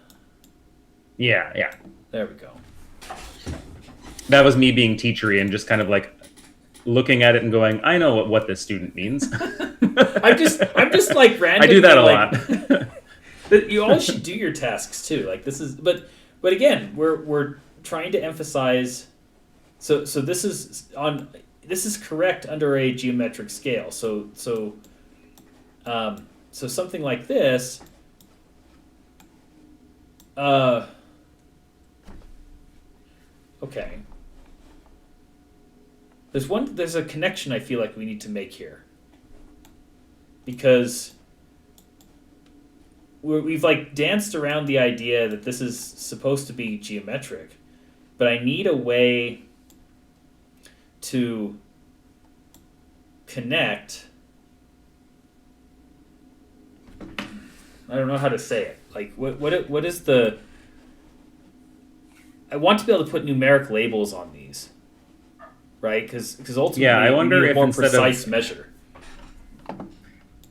Yeah.
There we go.
That was me being teachery and just kind of like looking at it and going, I know what this student means.
I'm just like random.
I do that a lot.
But you always should do your tasks too. Like this is, but again, we're trying to emphasize. So this is correct under a geometric scale. So something like this. Okay. there's a connection I feel like we need to make here, because we've like danced around the idea that this is supposed to be geometric, but I need a way to connect. I don't know how to say it. Like, what is the? I want to be able to put numeric labels on these, right? Because ultimately,
I wonder
we need a
if
more
instead
precise
of
measure.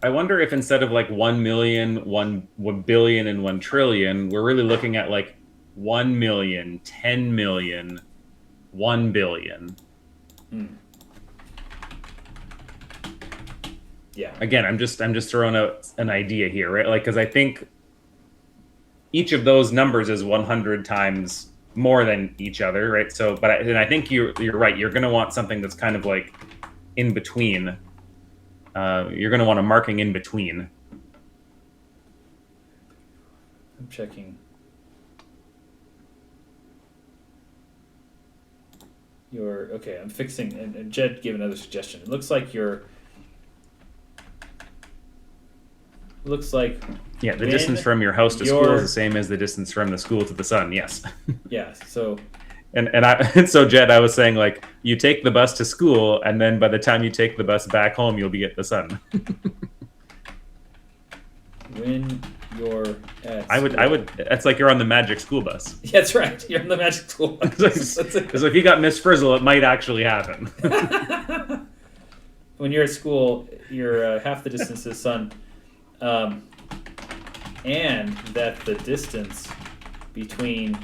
I wonder if instead of like 1 million, 1 billion, and 1 trillion, we're really looking at like 1 million, 10 million, 1 billion.
Yeah.
Again, I'm just throwing out an idea here, right? Like, because I think each of those numbers is 100 times more than each other, right? So, and I think you're right. You're going to want something that's kind of like in between. You're going to want a marking in between.
I'm checking. Okay. I'm fixing, and Jed gave another suggestion. It looks like
Yeah, the distance from your house to school is the same as the distance from the school to the sun. Yes.
Yeah. So.
And so Jed, I was saying, like, you take the bus to school, and then by the time you take the bus back home, you'll be at the sun.
When you're at
I would. That's like you're on the magic school bus.
That's right. You're on the magic school bus.
Because if you got Miss Frizzle, it might actually happen.
When you're at school, you're half the distance to the sun, and that the distance between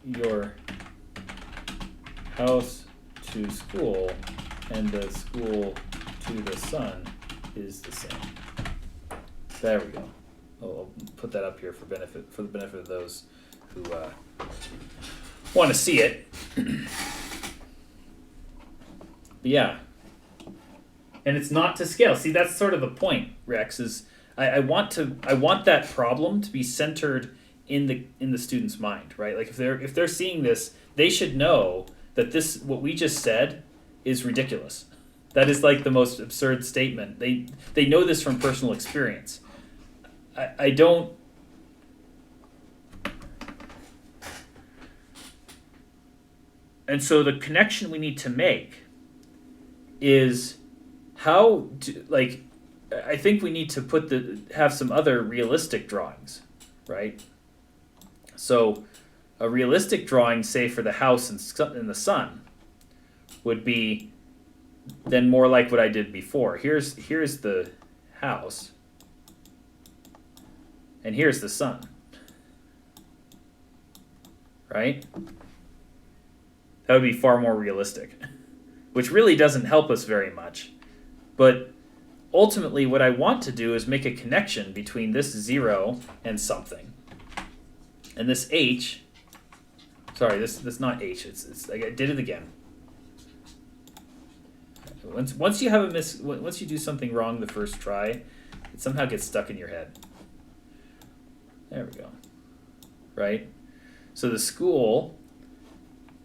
your house to school and the school to the sun is the same. There we go. I'll put that up here for the benefit of those who want to see it. But yeah, and it's not to scale. See, that's sort of the point, Rex. Is I want that problem to be centered in the student's mind, right? Like if they're seeing this, they should know that what we just said is ridiculous. That is like the most absurd statement. They know this from personal experience. I don't. And so the connection we need to make is I think we need to have some other realistic drawings, right? So a realistic drawing, say for the house and the sun, would be then more like what I did before. Here's the house, and here's the sun, right? That would be far more realistic, which really doesn't help us very much. But ultimately, what I want to do is make a connection between this 0 and something, and this h. Sorry, this not h. It's I did it again. Once you have once you do something wrong the first try, it somehow gets stuck in your head. There we go. Right? So the school,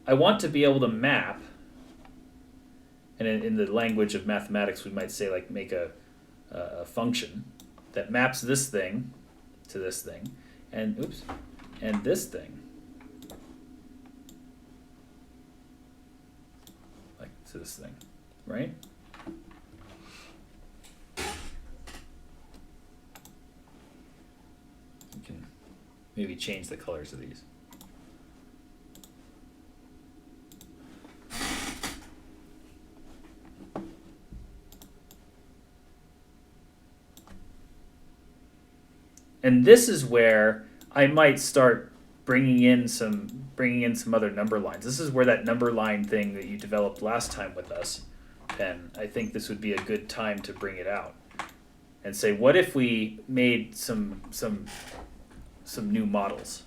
I want to be able to map, and in the language of mathematics we might say like make a function that maps this thing to this thing, and this thing like to this thing, right? You can maybe change the colors of these. And this is where I might start bringing in some other number lines. This is where that number line thing that you developed last time with us, Penn, I think this would be a good time to bring it out and say, what if we made some new models?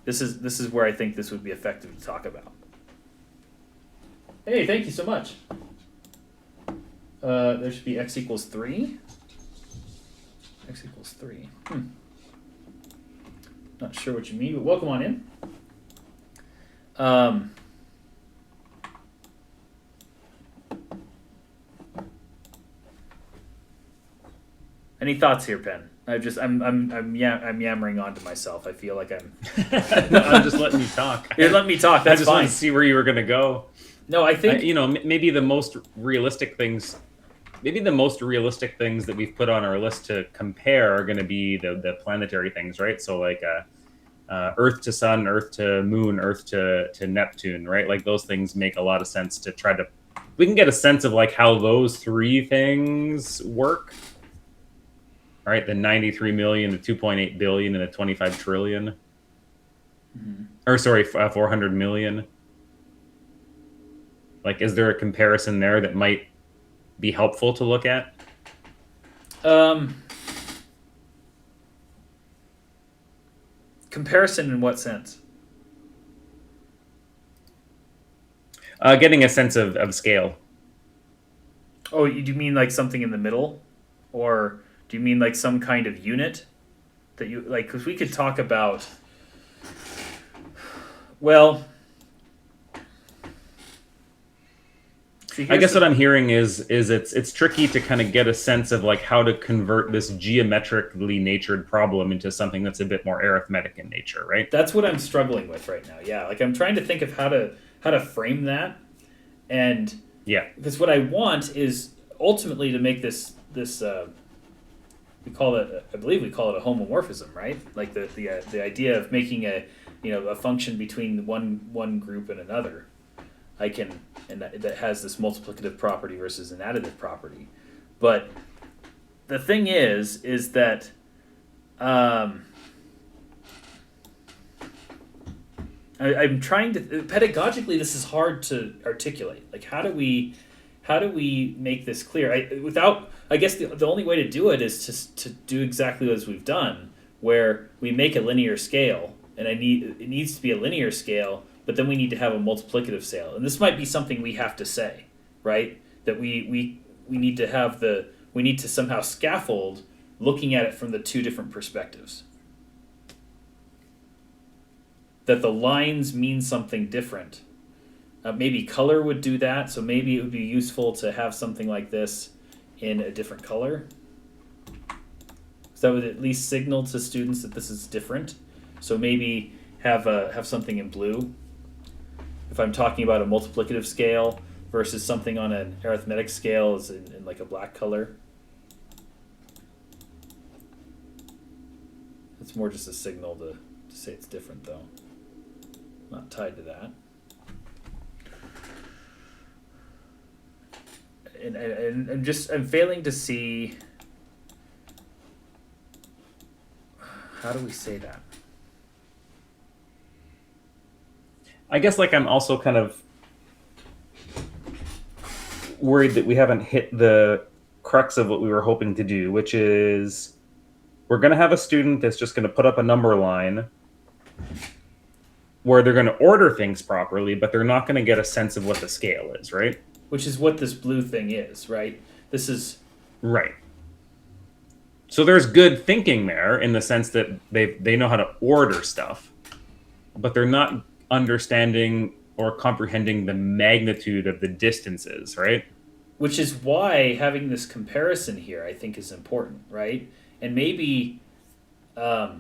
This is where I think this would be effective to talk about. Hey, thank you so much. There should be x equals 3. X equals 3. Not sure what you mean, but welcome on in. Any thoughts here, Penn? I'm yammering on to myself. I feel like I'm.
No, I'm just letting you talk.
You're letting me talk.
I
That's
just
fine.
wanted to see where you were going to go.
No, I think
Maybe the most realistic things, that we've put on our list to compare are going to be the planetary things, right? So like Earth to Sun, Earth to Moon, Earth to Neptune, right? Like those things make a lot of sense to try to. We can get a sense of like how those three things work. All right, the 93 million, the 2.8 billion, and the 25 trillion.
Mm-hmm.
Or sorry, 400 million. Like, is there a comparison there that might be helpful to look at?
Comparison in what sense?
Getting a sense of scale.
Oh, do you mean like something in the middle, or do you mean like some kind of unit that you like? Because we could talk about. Well,
I guess what I'm hearing is it's tricky to kind of get a sense of like how to convert this geometrically natured problem into something that's a bit more arithmetic in nature, right?
That's what I'm struggling with right now. Yeah, like I'm trying to think of how to frame that, and
yeah,
because what I want is ultimately to make this we call it, I believe we call it a homomorphism, right? Like the idea of making a function between one group and another. That has this multiplicative property versus an additive property. But the thing is that I'm trying to pedagogically. This is hard to articulate. Like, how do we make this clear? I guess the only way to do it is to do exactly as we've done, where we make a linear scale, and it needs to be a linear scale, but then we need to have a multiplicative scale, and this might be something we have to say, right? That we need to somehow scaffold looking at it from the two different perspectives. That the lines mean something different. Maybe color would do that, so maybe it would be useful to have something like this in a different color. So that would at least signal to students that this is different. So maybe have something in blue. If I'm talking about a multiplicative scale versus something on an arithmetic scale is in like a black color. It's more just a signal to say it's different, though. Not tied to that. And I'm failing to see, how do we say that?
I guess like I'm also kind of worried that we haven't hit the crux of what we were hoping to do, which is we're going to have a student that's just going to put up a number line where they're going to order things properly, but they're not going to get a sense of what the scale is, right?
Which is what this blue thing is, right? This is...
Right. So there's good thinking there in the sense that they know how to order stuff, but they're not understanding or comprehending the magnitude of the distances, right?
Which is why having this comparison here, I think, is important, right? And maybe what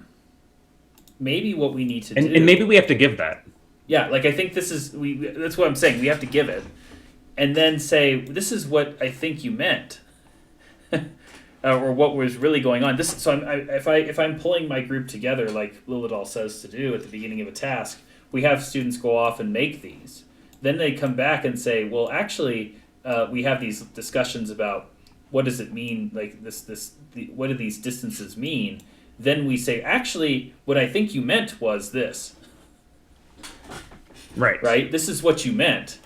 we need to do...
And maybe we have to give that.
Yeah, like I think that's what I'm saying. We have to give it. And then say, this is what I think you meant. Or what was really going on. If I'm pulling my group together, like Liljedahl says to do at the beginning of a task, we have students go off and make these. Then they come back and say, well, actually, we have these discussions about what does it mean, like what do these distances mean? Then we say, actually, what I think you meant was this.
Right.
Right? This is what you meant.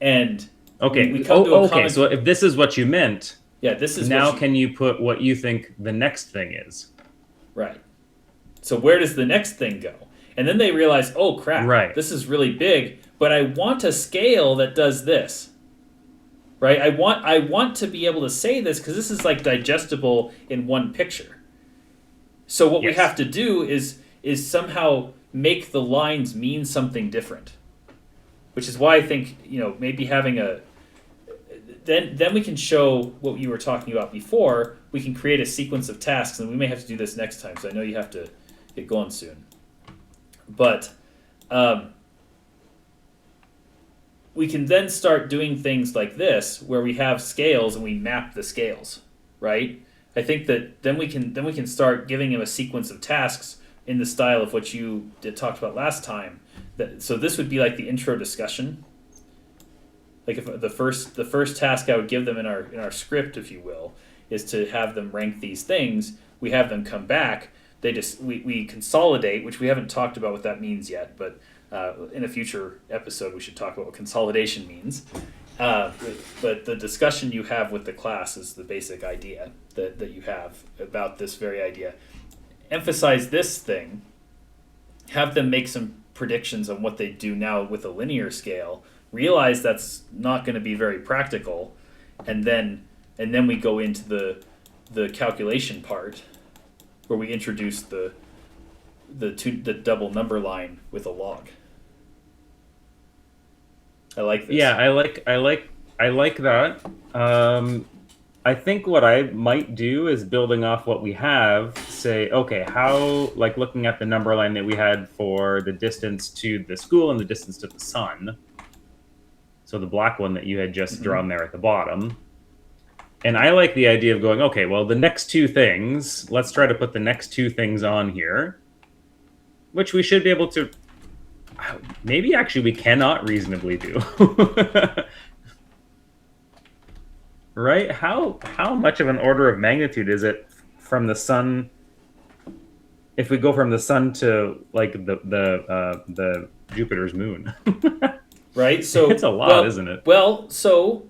And
okay. So if this is what you meant,
yeah, this is
now can you put what you think the next thing is?
Right. So where does the next thing go? And then they realize, oh crap,
right.
This is really big, but I want a scale that does this. Right? I want to be able to say this because this is like digestible in one picture. So what we have to do is somehow make the lines mean something different. Which is why I think, maybe having then we can show what you were talking about before. We can create a sequence of tasks, and we may have to do this next time, so I know you have to get going soon. But we can then start doing things like this, where we have scales and we map the scales, right? I think that then we can start giving him a sequence of tasks in the style of what you talked about last time. So this would be like the intro discussion. Like if the first task I would give them in our script, if you will, is to have them rank these things. We have them come back. We consolidate, which we haven't talked about what that means yet, but in a future episode we should talk about what consolidation means. But the discussion you have with the class is the basic idea that you have about this very idea. Emphasize this thing. Have them make some predictions on what they do now with a linear scale. Realize that's not going to be very practical, and then we go into the calculation part, where we introduce the double number line with a log. I like this.
Yeah, I like that. I think what I might do is, building off what we have, say, okay, how, like looking at the number line that we had for the distance to the school and the distance to the sun. So the black one that you had just drawn there at the bottom. And I like the idea of going, okay, well, the next two things, let's try to put the next two things on here, which we should be able to, maybe actually we cannot reasonably do. Right? How much of an order of magnitude is it from the sun? If we go from the sun to like the Jupiter's moon,
right? So
it's a lot, isn't it?
Well, so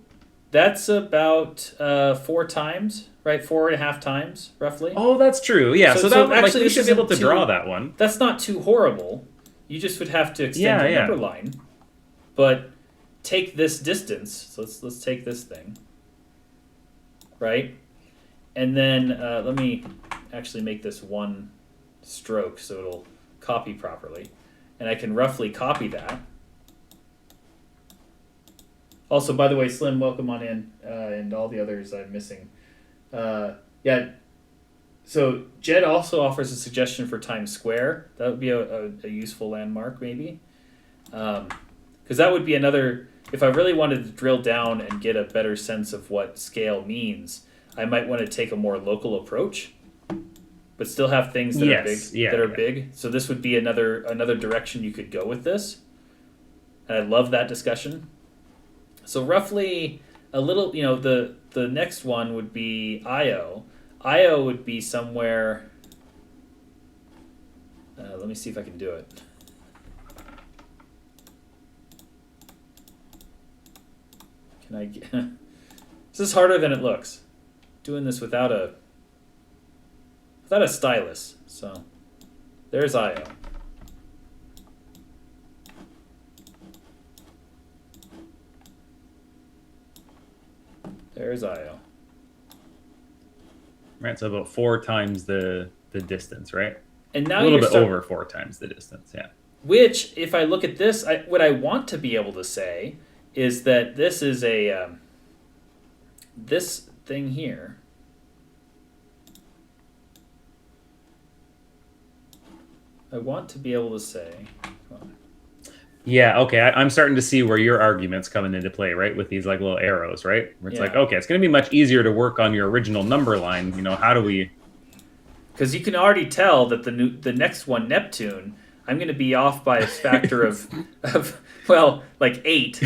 that's about 4 times, right? 4.5 times, roughly.
Oh, that's true. Yeah. So that
actually,
we should be able to draw that one.
That's not too horrible. You just would have to extend the number line, but take this distance. So let's take this thing. Right? And then let me actually make this one stroke so it'll copy properly. And I can roughly copy that. Also, by the way, Slim, welcome on in, and all the others I'm missing. Yeah, so Jed also offers a suggestion for times square. That would be a useful landmark, maybe. Because that would be another... If I really wanted to drill down and get a better sense of what scale means, I might want to take a more local approach, but still have things that are big. Big. So this would be another direction you could go with this. And I love that discussion. So roughly a little, the next one would be IO. IO would be somewhere. Let me see if I can do it. Can I get... This is harder than it looks. Doing this without a stylus. So there's IO. There's IO.
Right, so about 4 times the distance, right?
And now
a little bit over 4 times the distance, yeah.
Which, if I look at this, what I want to be able to say is that this is a this thing here. I want to be able to say.
Yeah, okay. I'm starting to see where your argument's coming into play, right? With these like little arrows, right? Where it's like, okay, it's going to be much easier to work on your original number line. How do we? Because
you can already tell that the next one, Neptune, I'm going to be off by a factor of like 8,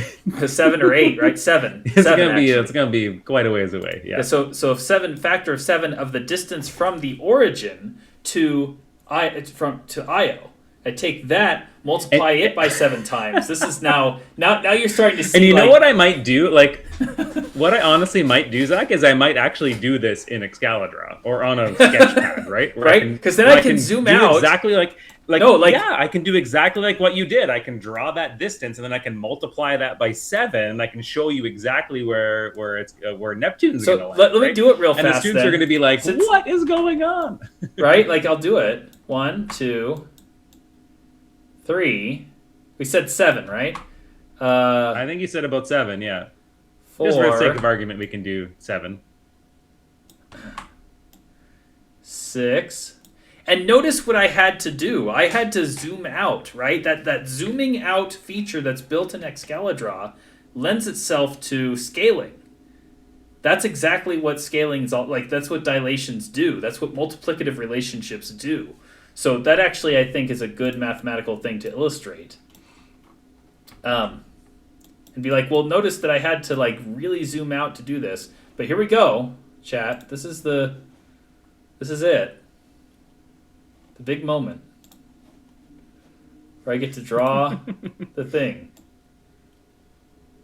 7 or 8, right? 7.
It's going to be quite a ways away. Yeah.
So if factor of 7 of the distance from the origin to Io. I take that, multiply it by 7 times. This is now you're starting to see.
And you know what I might do? Like, what I honestly might do, Zach, is I might actually do this in Excalibur or on a sketch pad, right?
Right? Because then I can zoom out.
Exactly I can do exactly like what you did. I can draw that distance, and then I can multiply that by 7, and I can show you exactly where Neptune's going to land.
Let me do it real fast.
And the students are going to be like, what is going on?
Right? Like, I'll do it. 1, 2, 3. We said 7, right?
I think you said about 7, yeah. Just for the sake of
4,
argument, we can do 7.
6. And notice what I had to do. I had to zoom out, right? That zooming out feature that's built in Excalidraw lends itself to scaling. That's exactly what scaling is all like. That's what dilations do. That's what multiplicative relationships do. So that actually, I think, is a good mathematical thing to illustrate. And be like, well, notice that I had to like really zoom out to do this. But here we go, chat. This is it. The big moment where I get to draw the thing.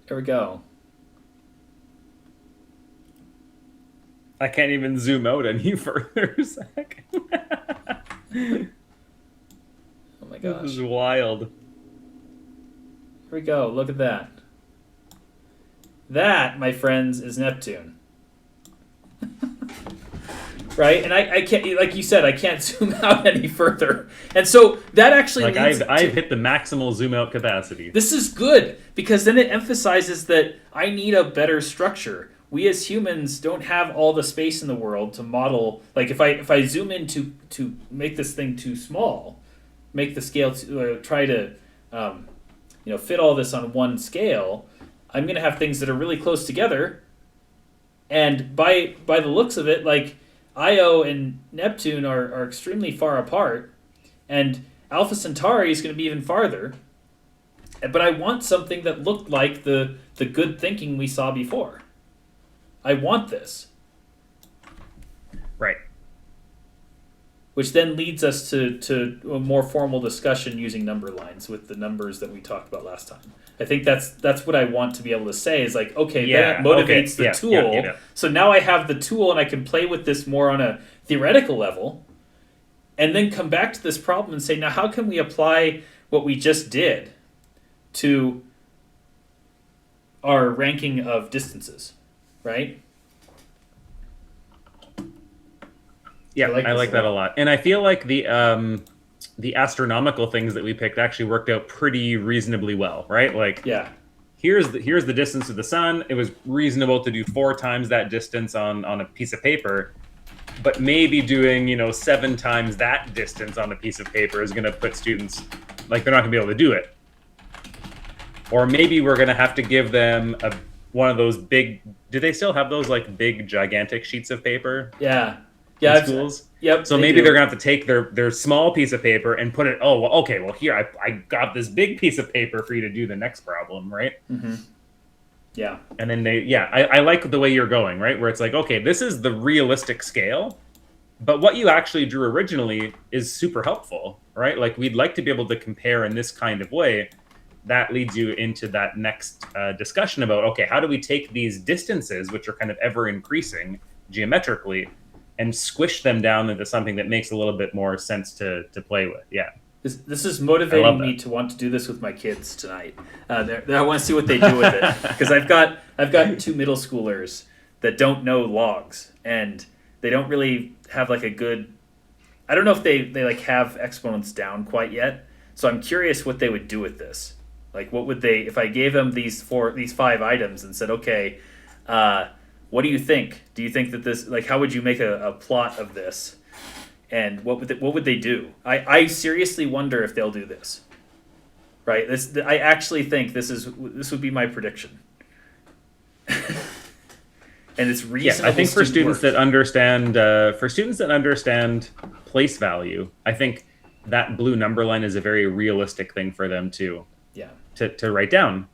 Here we go.
I can't even zoom out any further, Zach.
Oh my gosh.
This is wild.
Here we go. Look at that. That, my friends, is Neptune. Right? And I can't, like you said, I can't zoom out any further. And so that actually
like I've hit the maximal zoom out capacity.
This is good because then it emphasizes that I need a better structure. We as humans don't have all the space in the world to model. Like if I zoom in to make this thing too small, make the scale try to fit all this on one scale, I'm going to have things that are really close together. And by the looks of it, like Io and Neptune are extremely far apart, and Alpha Centauri is going to be even farther. But I want something that looked like the good thinking we saw before. I want this.
Right.
Which then leads us to a more formal discussion using number lines with the numbers that we talked about last time. I think that's what I want to be able to say is like, okay, that motivates the tool. Yeah. So now I have the tool and I can play with this more on a theoretical level and then come back to this problem and say, now how can we apply what we just did to our ranking of distances, right?
Yeah, I like that a lot. And I feel like the astronomical things that we picked actually worked out pretty reasonably well, right? Like,
yeah,
here's the distance to the sun. It was reasonable to do 4 times that distance on a piece of paper, but maybe doing 7 times that distance on a piece of paper is going to put students like they're not going to be able to do it. Or maybe we're going to have to give them one of those big. Do they still have those like big gigantic sheets of paper?
Yeah.
Yeah, in schools.
Yep.
So maybe they're gonna have to take their small piece of paper and put it. Oh, well, okay. Well, here I got this big piece of paper for you to do the next problem, right?
Mm-hmm. Yeah.
And then I like the way you're going, right? Where it's like, okay, this is the realistic scale, but what you actually drew originally is super helpful, right? Like we'd like to be able to compare in this kind of way. That leads you into that next discussion about, okay, how do we take these distances, which are kind of ever increasing geometrically, and squish them down into something that makes a little bit more sense to play with. Yeah.
This is motivating me to want to do this with my kids tonight. I want to see what they do with it because I've got 2 middle schoolers that don't know logs and they don't really have like a good. I don't know if they like have exponents down quite yet. So I'm curious what they would do with this. Like what would they if I gave them these 5 items and said, okay. What do you think? Do you think that this, like, how would you make a plot of this? And what would they do? I seriously wonder if they'll do this. Right? I actually think this would be my prediction. And it's reasonable.
Yeah, I think for students that understand place value, I think that blue number line is a very realistic thing for them to write down.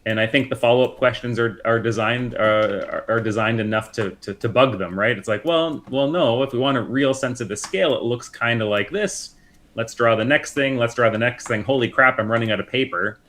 And I think the follow-up questions are designed enough to bug them, right? It's like, well, no. If we want a real sense of the scale, it looks kind of like this. Let's draw the next thing. Holy crap! I'm running out of paper.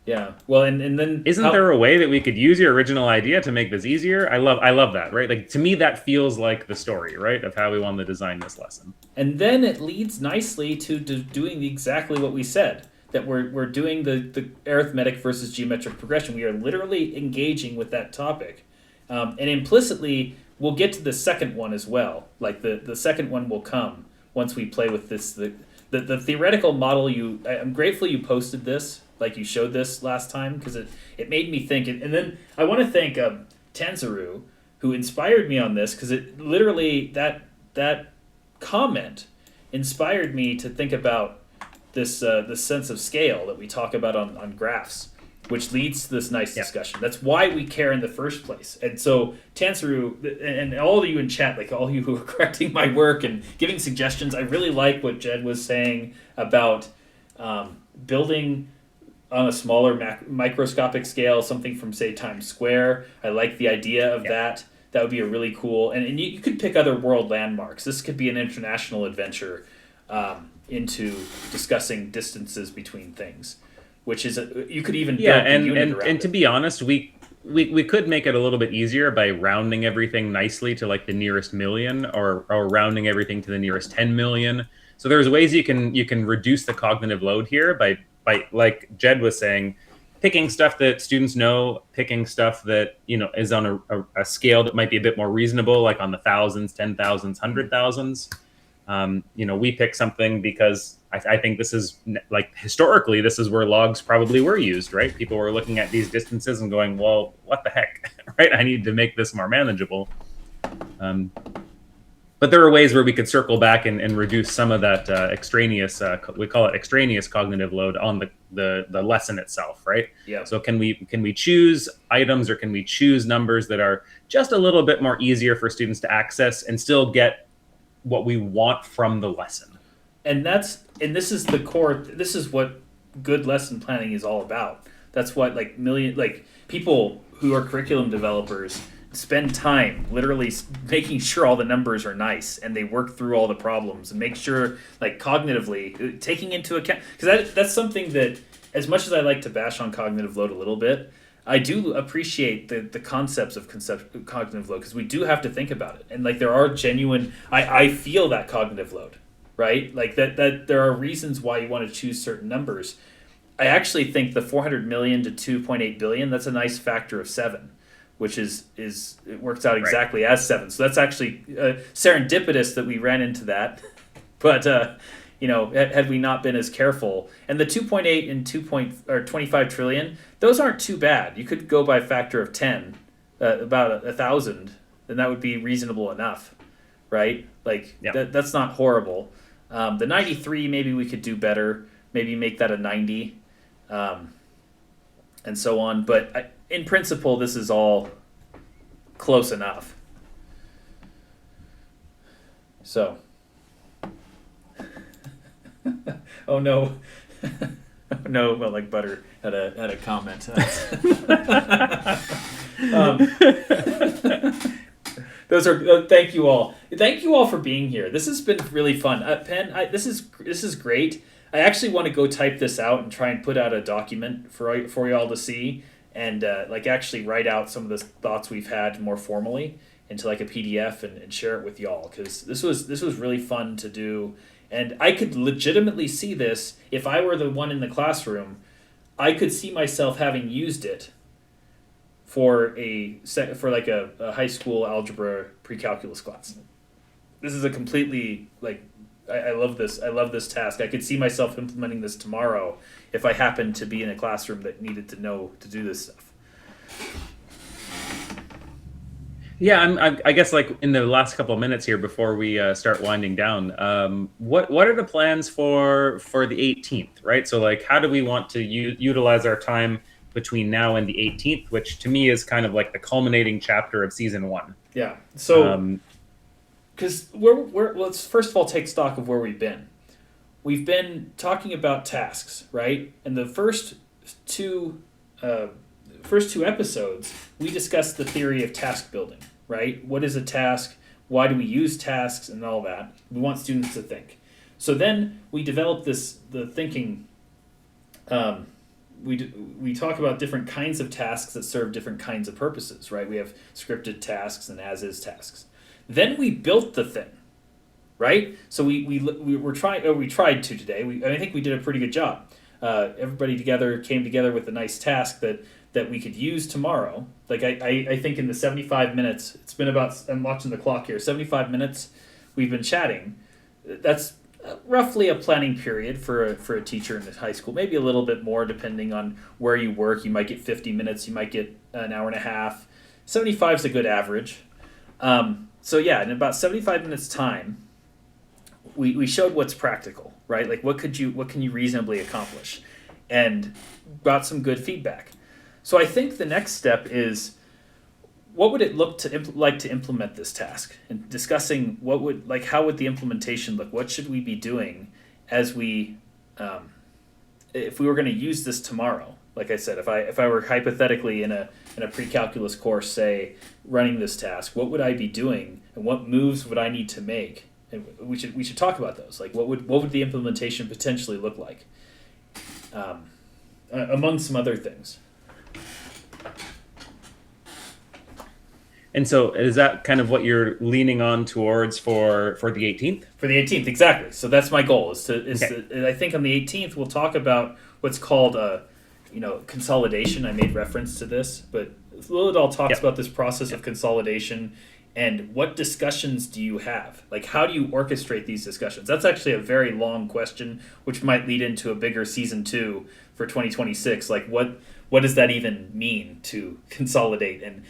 Yeah. Well, and then
isn't there a way that we could use your original idea to make this easier? I love that, right? Like to me, that feels like the story, right, of how we want to design this lesson.
And then it leads nicely to doing exactly what we said. That we're doing the arithmetic versus geometric progression. We are literally engaging with that topic. And implicitly, we'll get to the second one as well. Like the second one will come once we play with this. The theoretical model, I'm grateful you posted this like you showed this last time, because it made me think. And then I want to thank Tanzuru, who inspired me on this, because it literally, that comment inspired me to think about this sense of scale that we talk about on graphs, which leads to this nice discussion. That's why we care in the first place. And so Tanzuru, and all of you in chat, like all of you who are correcting my work and giving suggestions, I really like what Jed was saying about building on a smaller microscopic scale, something from, say, Times Square. I like the idea of that. That would be a really cool, and you could pick other world landmarks. This could be an international adventure into discussing distances between things, which is you could even build a unit around
and to be honest, we could make it a little bit easier by rounding everything nicely to like the nearest million, or rounding everything to the nearest 10 million. So there's ways you can reduce the cognitive load here by like Jed was saying, picking stuff that students know, picking stuff that, you know, is on a scale that might be a bit more reasonable, like on the thousands, 10,000s, 100,000s. You know, we pick something because I think this is, like, historically, this is where logs probably were used, right? People were looking at these distances and going, well, what the heck, right? I need to make this more manageable. But there are ways where we could circle back and reduce some of that extraneous, we call it extraneous cognitive load on the lesson itself, right?
Yeah.
So can we choose items, or can we choose numbers that are just a little bit more easier for students to access and still get what we want from the lesson?
And this is the core. This is what good lesson planning is all about. That's what people who are curriculum developers spend time literally making sure all the numbers are nice, and they work through all the problems and make sure, like, cognitively taking into account, because that's something that, as much as I like to bash on cognitive load a little bit, I do appreciate the concepts of cognitive load, because we do have to think about it. And like, there are genuine, I feel that cognitive load, right? Like that there are reasons why you want to choose certain numbers. I actually think the 400 million to 2.8 billion, that's a nice factor of 7, which is it works out exactly as 7. So that's actually serendipitous that we ran into that. But you know, had we not been as careful, and the 2.8 and 25 trillion, those aren't too bad. You could go by a factor of 10, about 1,000, and that would be reasonable enough, right? Like, that's not horrible. The 93, maybe we could do better. Maybe make that a 90, and so on. But in principle, this is all close enough. So. Oh no! Oh no! Well, like Butter had a comment. Those are thank you all. Thank you all for being here. This has been really fun. Penn, this is great. I actually want to go type this out and try and put out a document for y'all to see, and like actually write out some of the thoughts we've had more formally into like a PDF and share it with y'all, because this was really fun to do. And I could legitimately see this if I were the one in the classroom. I could see myself having used it for like a high school algebra pre-calculus class. This is a completely, like, I love this. I love this task. I could see myself implementing this tomorrow if I happened to be in a classroom that needed to know to do this stuff.
Yeah, I guess, like, in the last couple of minutes here before we start winding down, what are the plans for the 18th, right? So, like, how do we want to utilize our time between now and the 18th, which to me is kind of like the culminating chapter of season 1?
Yeah. So, because let's first of all take stock of where we've been. We've been talking about tasks, right? And the first two episodes, we discussed the theory of task building, right? What is a task? Why do we use tasks and all that? We want students to think. So then we develop the thinking. We talk about different kinds of tasks that serve different kinds of purposes, right? We have scripted tasks and as-is tasks. Then we built the thing, right? So we tried to today. I think we did a pretty good job. Everybody came together with a nice task that we could use tomorrow. Like, I think in the 75 minutes, it's been about, I'm watching the clock here, 75 minutes we've been chatting. That's roughly a planning period for a teacher in high school, maybe a little bit more depending on where you work. You might get 50 minutes, you might get an hour and a half. 75 is a good average. So yeah, in about 75 minutes time, we showed what's practical, right? Like what can you reasonably accomplish, and got some good feedback. So I think the next step is, what would it look like to implement this task, and discussing how would the implementation look? What should we be doing as we if we were going to use this tomorrow? Like I said, if I were hypothetically in a pre-calculus course, say, running this task, what would I be doing, and what moves would I need to make? And we should talk about those. Like what would the implementation potentially look like, among some other things.
And so is that kind of what you're leaning on towards for the 18th?
For the 18th, exactly. So that's my goal.
Okay.
I think on the 18th we'll talk about what's called consolidation. I made reference to this, but Liljedahl talks about this process of consolidation, and what discussions do you have? Like, how do you orchestrate these discussions? That's actually a very long question, which might lead into a bigger season 2 for 2026. Like, what does that even mean to consolidate? And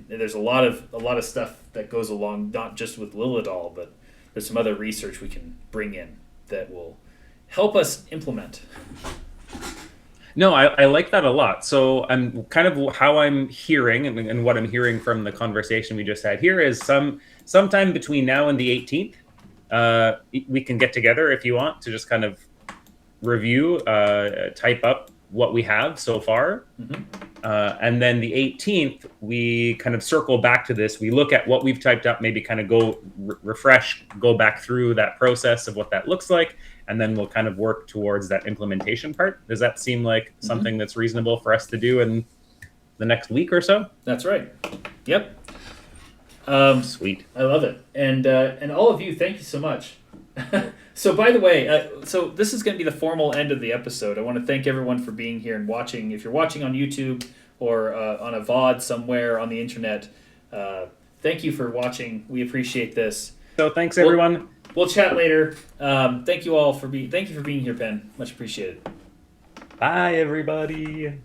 there's a lot of stuff that goes along, not just with Liljedahl, but there's some other research we can bring in that will help us implement.
No, I like that a lot. So I'm kind of how I'm hearing, and what I'm hearing from the conversation we just had here is sometime between now and the 18th, we can get together if you want to just kind of review, type up what we have so far.
Mm-hmm.
And then the 18th, we kind of circle back to this. We look at what we've typed up, maybe kind of go refresh, go back through that process of what that looks like. And then we'll kind of work towards that implementation part. Does that seem like something that's reasonable for us to do in the next week or so?
That's right. Yep.
Sweet.
I love it. And all of you, thank you so much. So by the way, so this is going to be the formal end of the episode. I want to thank everyone for being here and watching. If you're watching on YouTube or on a VOD somewhere on the internet, thank you for watching. We appreciate this.
So thanks everyone.
We'll chat later. Thank you for being here, Penn. Much appreciated.
Bye everybody.